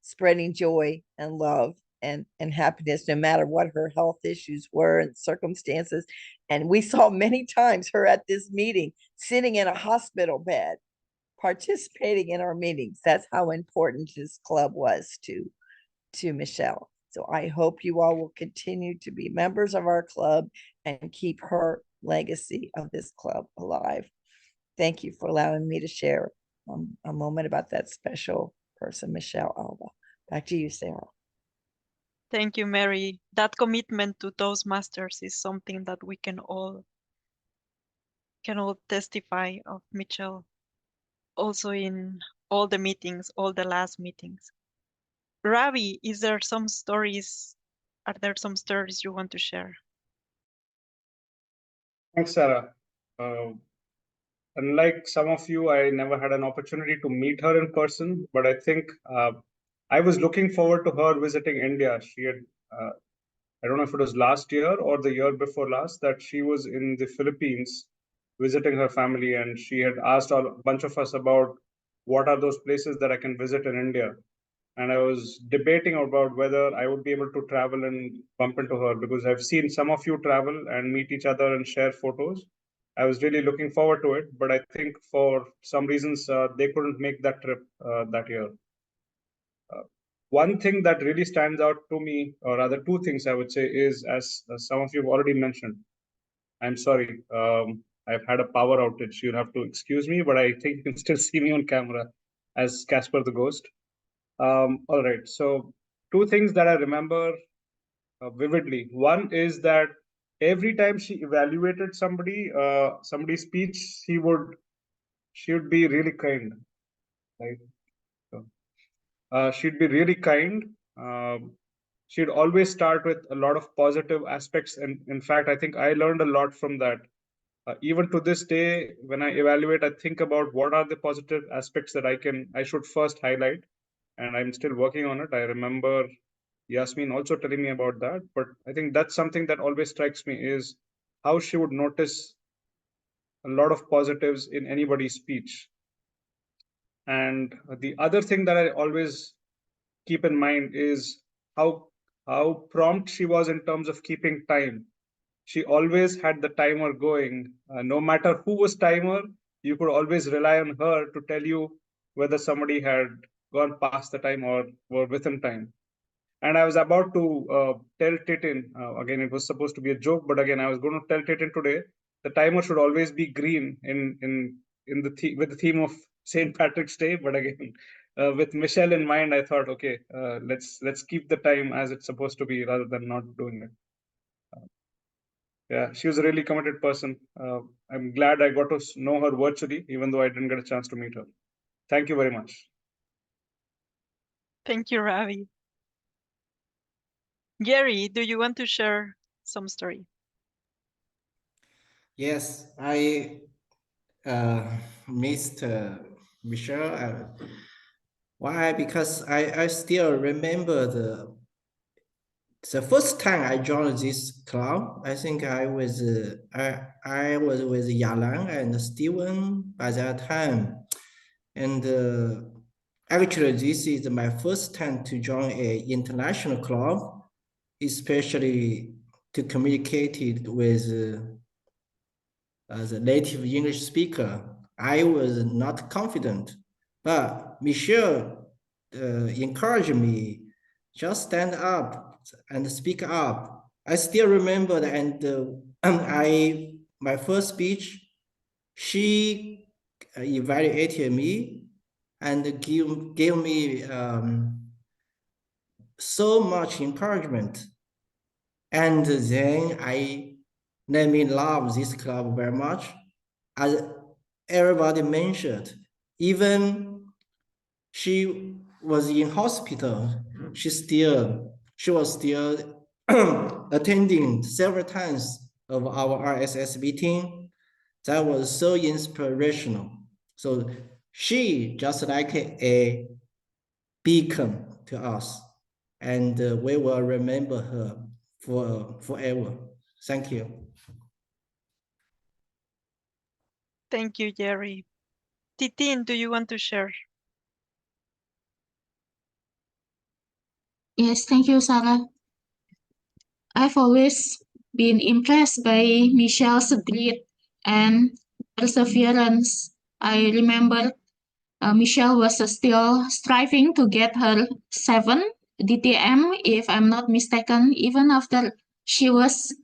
spreading joy and love and happiness, no matter what her health issues were and circumstances. And we saw many times her at this meeting, sitting in a hospital bed, participating in our meetings. That's how important this club was to Michelle. So I hope you all will continue to be members of our club and keep her legacy of this club alive. Thank you for allowing me to share a moment about that special person, Michelle Alba. Back to you, Sarah. Thank you, Mary. That commitment to Toastmasters is something that we can all testify of Michelle. Also in all the meetings, all the last meetings. Ravi, are there some stories you want to share? Thanks, Sarah. Unlike some of you, I never had an opportunity to meet her in person, but I think I was looking forward to her visiting India. She had I don't know if it was last year or the year before last, that she was in the Philippines visiting her family, and she had asked a bunch of us about what are those places that I can visit in India. And I was debating about whether I would be able to travel and bump into her, because I've seen some of you travel and meet each other and share photos. I was really looking forward to it, but I think for some reasons they couldn't make that trip that year. One thing that really stands out to me, or rather two things I would say, is, as some of you have already mentioned, I'm sorry, I've had a power outage. You'll have to excuse me, but I think you can still see me on camera as Casper the Ghost. All right, so two things that I remember vividly. One is that every time she evaluated somebody's speech, she would be really kind, right? So, she'd be really kind. She'd always start with a lot of positive aspects, and in fact, I think I learned a lot from that. Even to this day, when I evaluate, I think about what are the positive aspects that I should first highlight, and I'm still working on it. I remember Yasmin also telling me about that, but I think that's something that always strikes me, is how she would notice a lot of positives in anybody's speech. And the other thing that I always keep in mind is how prompt she was in terms of keeping time. She always had the timer going. No matter who was timer, you could always rely on her to tell you whether somebody had gone past the time or were within time. And I was about to tell Titin, again, it was supposed to be a joke, but again, I was going to tell Titin today, the timer should always be green with the theme of St. Patrick's Day. But again, with Michelle in mind, I thought, okay, let's keep the time as it's supposed to be rather than not doing it. Yeah, she was a really committed person. I'm glad I got to know her virtually, even though I didn't get a chance to meet her. Thank you very much. Thank you, Ravi. Gary, do you want to share some story? Yes, I missed Michelle. Why? Because I still remember the first time I joined this club. I think I was with Yalan and Steven by that time, and actually this is my first time to join a international club, especially to communicate with the native English speaker. I was not confident, but Michelle encouraged me, just stand up and speak up. I still remember, and my first speech, she evaluated me and gave me so much encouragement. And then I let me love this club very much. As everybody mentioned, even she was in hospital, she was still attending several times of our RSS meeting. That was so inspirational. So she just like a beacon to us, and we will remember her forever. Thank you. Thank you, Gary. Titin, do you want to share? Yes, thank you, Sarah. I've always been impressed by Michelle's grit and perseverance. I remember Michelle was still striving to get her 7 DTM, if I'm not mistaken, even after she was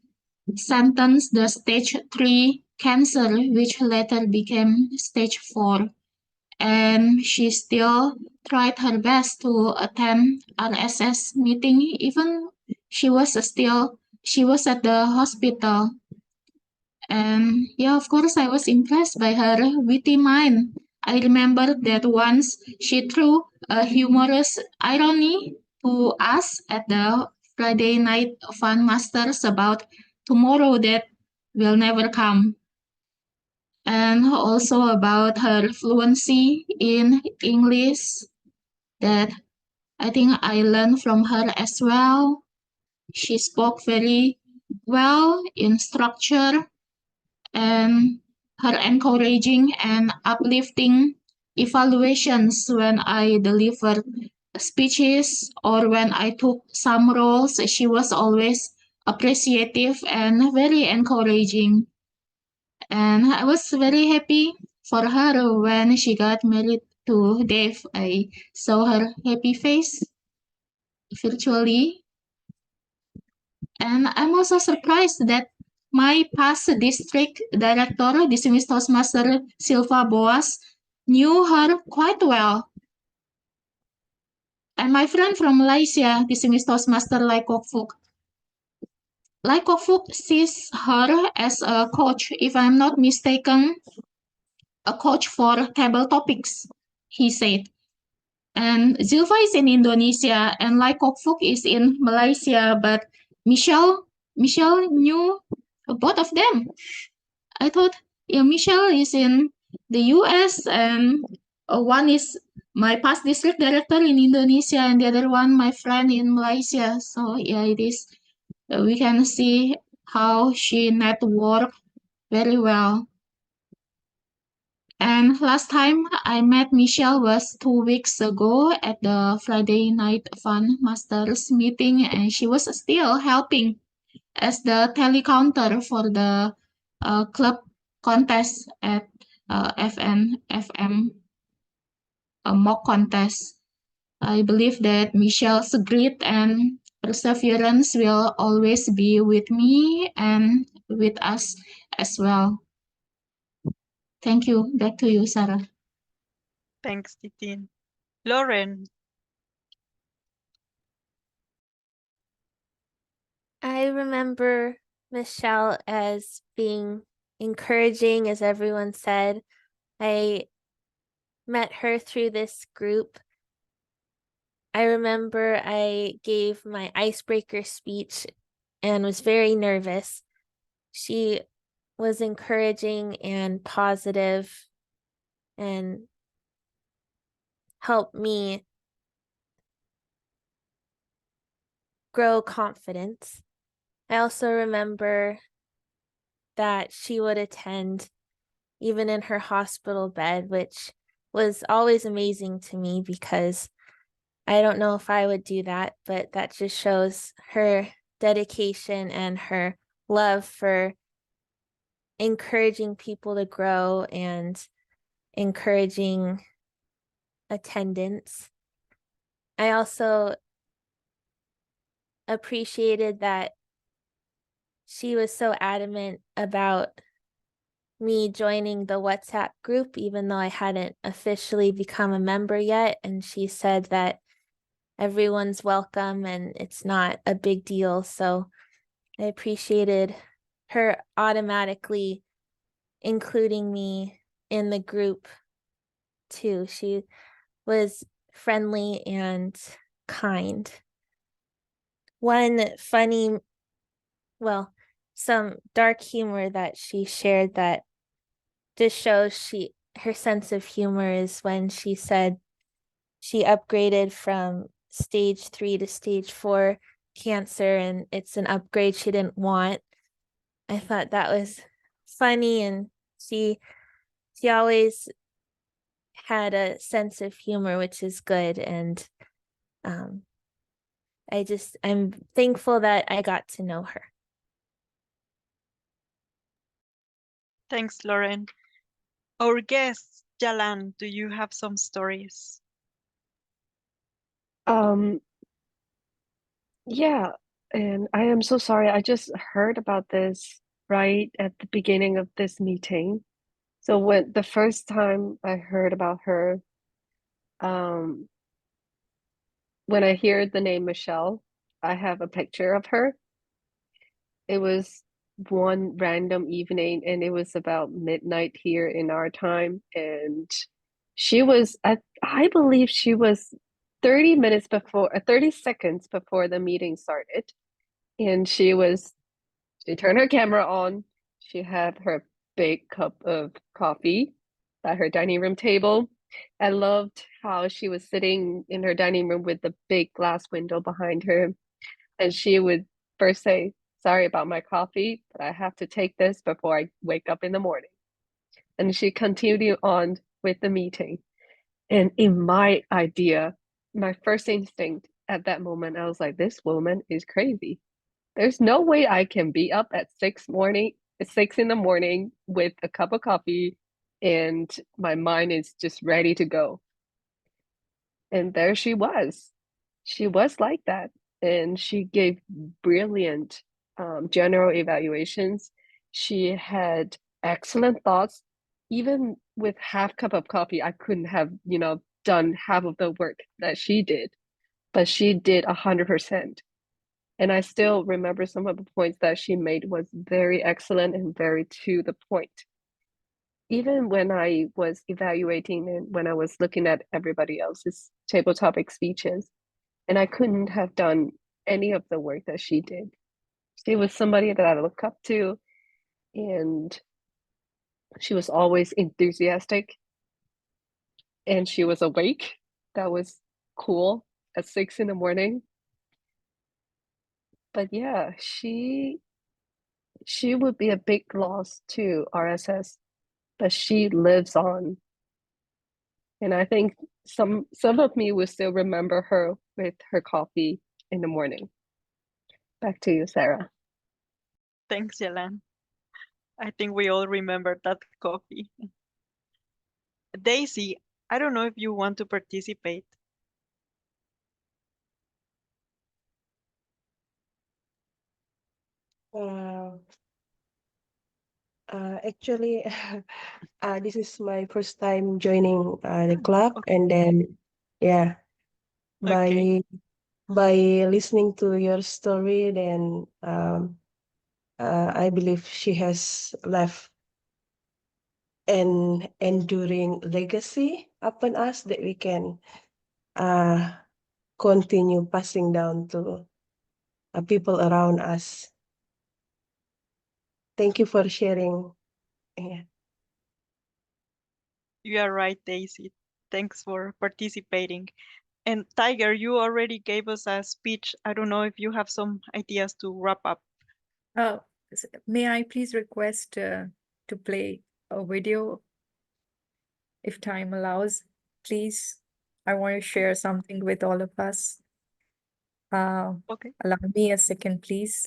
sentenced the stage 3 cancer, which later became stage 4. And she still tried her best to attend RSS meeting, even she was at the hospital. And yeah, of course, I was impressed by her witty mind. I remember that once she threw a humorous irony to us at the Friday night fun masters about tomorrow that will never come, and also about her fluency in English that I think I learned from her as well. She spoke very well in structure, and her encouraging and uplifting evaluations when I delivered speeches or when I took some roles. She was always appreciative and very encouraging. And I was very happy for her when she got married to Dave. I saw her happy face virtually. And I'm also surprised that my past district director, distinguished Toastmaster Silva Boas, knew her quite well. And my friend from Malaysia, distinguished Toastmaster Lai Kok Fook. Lai Kok Fook sees her as a coach, if I'm not mistaken, a coach for table topics, he said. And Zilva is in Indonesia and Lai Kok Fook is in Malaysia, but Michelle knew both of them. I thought, yeah, Michelle is in the US and one is my past district director in Indonesia and the other one my friend in Malaysia. So yeah, it is. We can see how she networked very well. And last time I met Michelle was 2 weeks ago at the Friday Night Fun Masters meeting, and she was still helping as the telecounter for the club contest at FM mock contest. I believe that Michelle's grit and perseverance will always be with me and with us as well. Thank you. Back to you, Sarah. Thanks, Titin. Lauren, I remember Michelle as being encouraging, as everyone said. I met her through this group. I remember I gave my icebreaker speech and was very nervous. She was encouraging and positive and helped me grow confidence. I also remember that she would attend even in her hospital bed, which was always amazing to me because I don't know if I would do that, but that just shows her dedication and her love for encouraging people to grow and encouraging attendance. I also appreciated that she was so adamant about me joining the WhatsApp group, even though I hadn't officially become a member yet. And she said that everyone's welcome and it's not a big deal. So I appreciated her automatically including me in the group too. She was friendly and kind. One funny, well, some dark humor that she shared that just shows her sense of humor is when she said she upgraded from stage 3 to stage 4 cancer and it's an upgrade she didn't want. I thought that was funny, and she always had a sense of humor, which is good. And I'm thankful that I got to know her. thanks, Lauren. Our guest, Jalan, do you have some stories? Yeah, and I am so sorry. I just heard about this right at the beginning of this meeting. So when the first time I heard about her, when I hear the name Michelle, I have a picture of her. It was one random evening, and it was about midnight here in our time, and she was I believe she was 30 minutes before 30 seconds before the meeting started, and she turned her camera on. She had her big cup of coffee at her dining room table. I loved how she was sitting in her dining room with the big glass window behind her, and she would first say, sorry about my coffee, but I have to take this before I wake up in the morning. And she continued on with the meeting. And in my idea, my first instinct at that moment, I was like, this woman is crazy. There's no way I can be up at 6 in the morning with a cup of coffee and my mind is just ready to go. And there she was. She was like that. And she gave brilliant general evaluations. She had excellent thoughts. Even with half cup of coffee, I couldn't have, done half of the work that she did, but she did 100%. And I still remember some of the points that she made was very excellent and very to the point. Even when I was evaluating and when I was looking at everybody else's table topic speeches, and I couldn't have done any of the work that she did. She was somebody that I look up to, and she was always enthusiastic, and she was awake. That was cool at 6 in the morning. But yeah, she would be a big loss to RSS, but she lives on. And I think some of me will still remember her with her coffee in the morning. Back to you, Sarah. Thanks, Yelan. I think we all remember that coffee. Daisy, I don't know if you want to participate. Actually, this is my first time joining the club, and then yeah, Okay. by listening to your story, then I believe she has left an enduring legacy upon us that we can continue passing down to people around us. Thank you for sharing. Yeah. You are right, Daisy. Thanks for participating. And Tiger, you already gave us a speech. I don't know if you have some ideas to wrap up. May I please request to play a video if time allows, please? I want to share something with all of us. Okay. Allow me a second, please.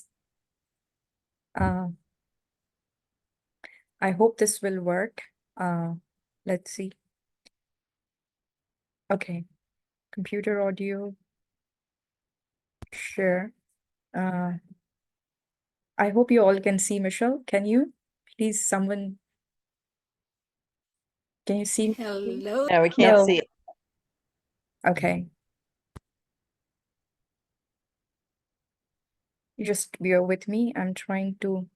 I hope this will work. Let's see. Okay. Computer audio. Sure. I hope you all can see Michelle. Can you? Please, someone. Can you see? No, we can't No. see it. Okay. You just bear with me. I'm trying to.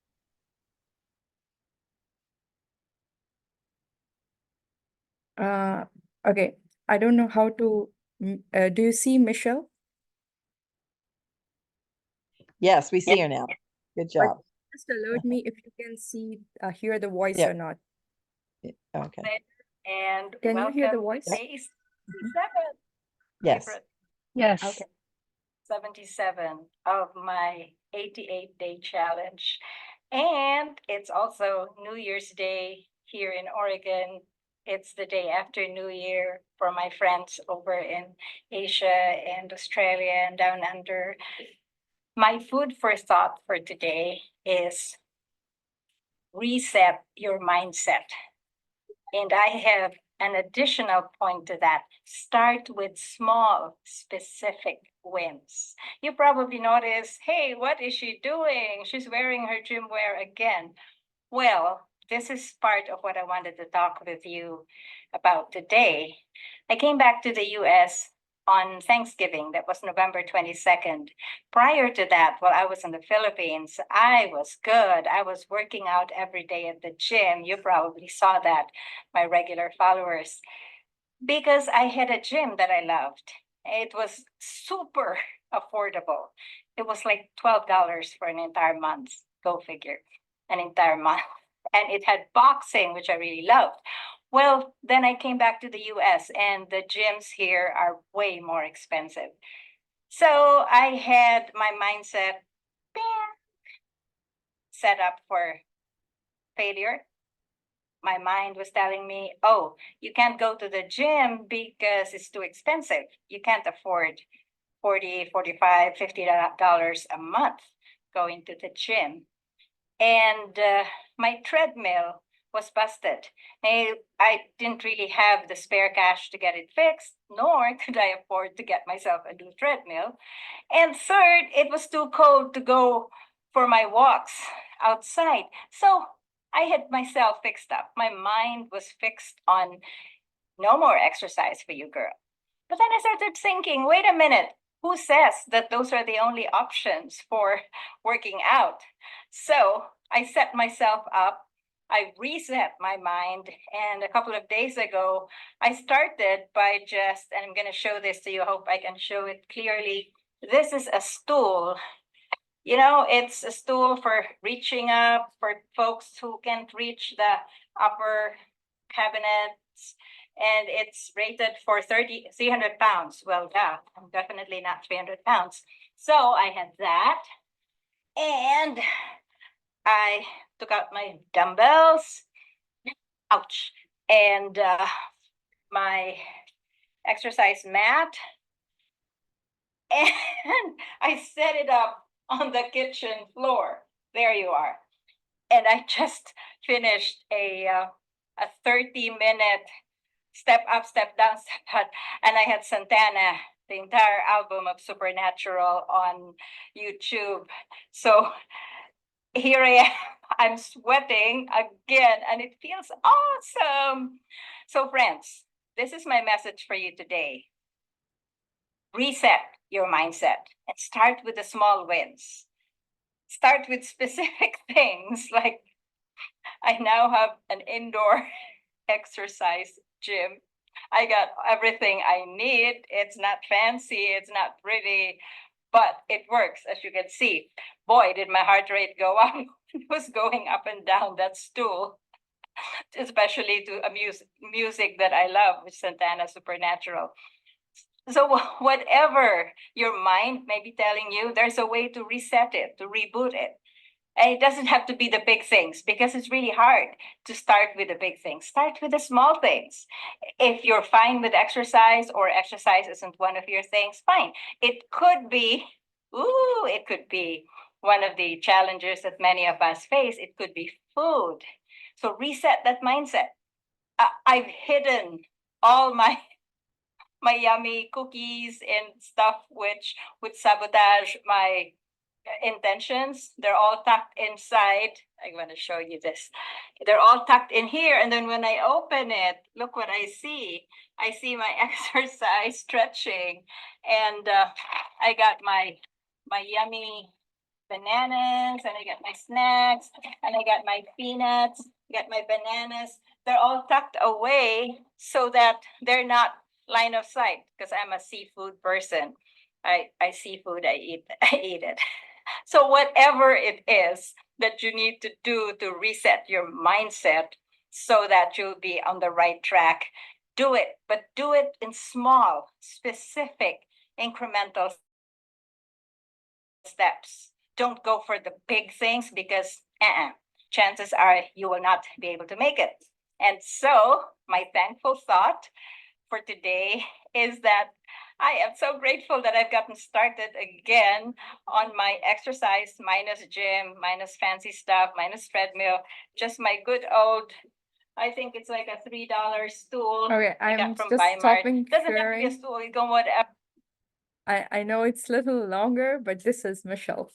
Okay. I don't know how to. Do you see Michelle? Yes, we see her now. Good But job. just alert me if you can see, hear the voice Yep. or not. Okay. And Can you hear the welcome voice? to day 77. Yes. Favorite Yes. Okay. 77 of my 88-day challenge. And it's also New Year's Day here in Oregon. It's the day after New Year for my friends over in Asia and Australia and down under. My food for thought for today is reset your mindset. And I have an additional point to that. Start with small, specific wins. You probably notice, hey, what is she doing? She's wearing her gym wear again. Well, this is part of what I wanted to talk with you about today. I came back to the US on Thanksgiving. That was November 22nd. Prior to that, while I was in the Philippines, I was good. I was working out every day at the gym. You probably saw that, my regular followers, because I had a gym that I loved. It was super affordable. It was like $12 for an entire month. Go figure, an entire month. And it had boxing, which I really loved. Well, then I came back to the US and the gyms here are way more expensive. So I had my mindset, bing, set up for failure. My mind was telling me, oh, you can't go to the gym because it's too expensive. You can't afford $40, $45, $50 a month going to the gym. And my treadmill was busted. I didn't really have the spare cash to get it fixed, nor could I afford to get myself a new treadmill. And third, it was too cold to go for my walks outside. So I had myself fixed up. My mind was fixed on no more exercise for you, girl. But then I started thinking, wait a minute, who says that those are the only options for working out? So I set myself up. I reset my mind. And a couple of days ago, I started by just, and I'm going to show this to you. I hope I can show it clearly. This is a stool. You know, it's a stool for reaching up for folks who can't reach the upper cabinets. And it's rated for 300 pounds. Well, yeah, I'm definitely not 300 pounds. So I had that. And I took out my dumbbells. Ouch. And my exercise mat. And I set it up on the kitchen floor. There you are. And I just finished a 30-minute step up, step down, step out. And I had Santana, the entire album of Supernatural on YouTube. So here I am, I'm sweating again, and it feels awesome. So friends, this is my message for you today. Reset your mindset and start with the small wins. Start with specific things like I now have an indoor exercise gym. I got everything I need. It's not fancy, it's not pretty, but it works, as you can see. Boy, did my heart rate go up. It was going up and down that stool, especially to music that I love, which Santana Supernatural. So whatever your mind may be telling you, there's a way to reset it, to reboot it. And it doesn't have to be the big things because it's really hard to start with the big things. Start with the small things. If you're fine with exercise or exercise isn't one of your things, fine. It could be one of the challenges that many of us face. It could be food. So reset that mindset. I've hidden all my yummy cookies and stuff which would sabotage my intentions. They're all tucked inside. I'm going to show you this. They're all tucked in here. And then when I open it, look what I see. I see my exercise stretching. And I got my yummy bananas, and I got my snacks, and I got my peanuts, got my bananas. They're all tucked away so that they're not line of sight, because I'm a seafood person. I seafood, I eat it. So whatever it is that you need to do to reset your mindset so that you'll be on the right track, do it, but do it in small, specific, incremental steps. Don't go for the big things because chances are you will not be able to make it. And so my thankful thought for today is that I am so grateful that I've gotten started again on my exercise, minus gym, minus fancy stuff, minus treadmill, just my good old, I think it's like a $3 stool. Okay, I I'm got from just Weimar. stopping Doesn't have to be a sharing. stool, you can whatever. I know it's a little longer, but this is Michelle.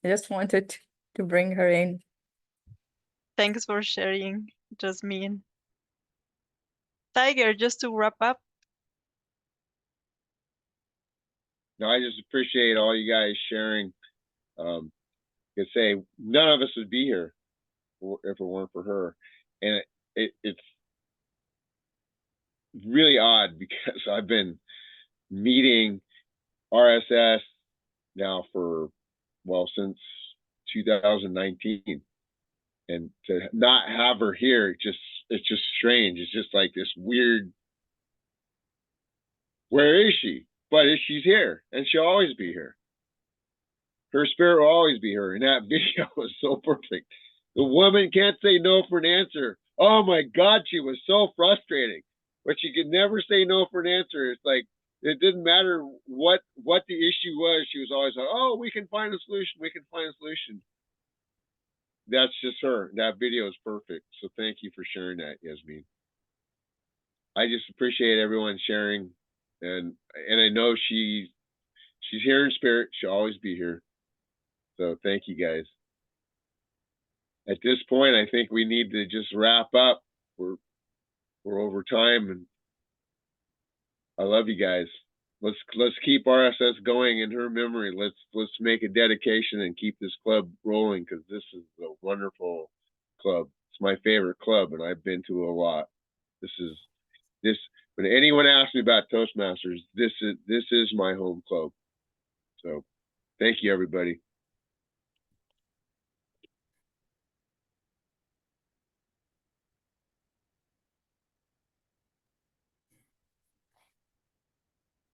I just wanted to bring her in. Thanks for sharing, Jasmine. Tiger, just to wrap up. No, I just appreciate all you guys sharing. I could say none of us would be here if it weren't for her. And it's really odd because I've been meeting RSS now for, well, since 2019. And to not have her here, it's just strange. It's just like this weird, where is she? But she's here, and she'll always be here. Her spirit will always be her. And that video was so perfect. The woman can't say no for an answer. Oh my God, she was so frustrating. But she could never say no for an answer. It's like, it didn't matter what the issue was. She was always like, oh, we can find a solution. We can find a solution. That's just her. That video is perfect. So thank you for sharing that, Yasmin. I just appreciate everyone sharing. And I know she's here in spirit. She'll always be here. So thank you guys. At this point, I think we need to just wrap up. We're over time, and I love you guys. Let's keep RSS going in her memory. Let's make a dedication and keep this club rolling, because this is a wonderful club. It's my favorite club, and I've been to a lot. When anyone asks me about Toastmasters, this is my home club. So thank you, everybody.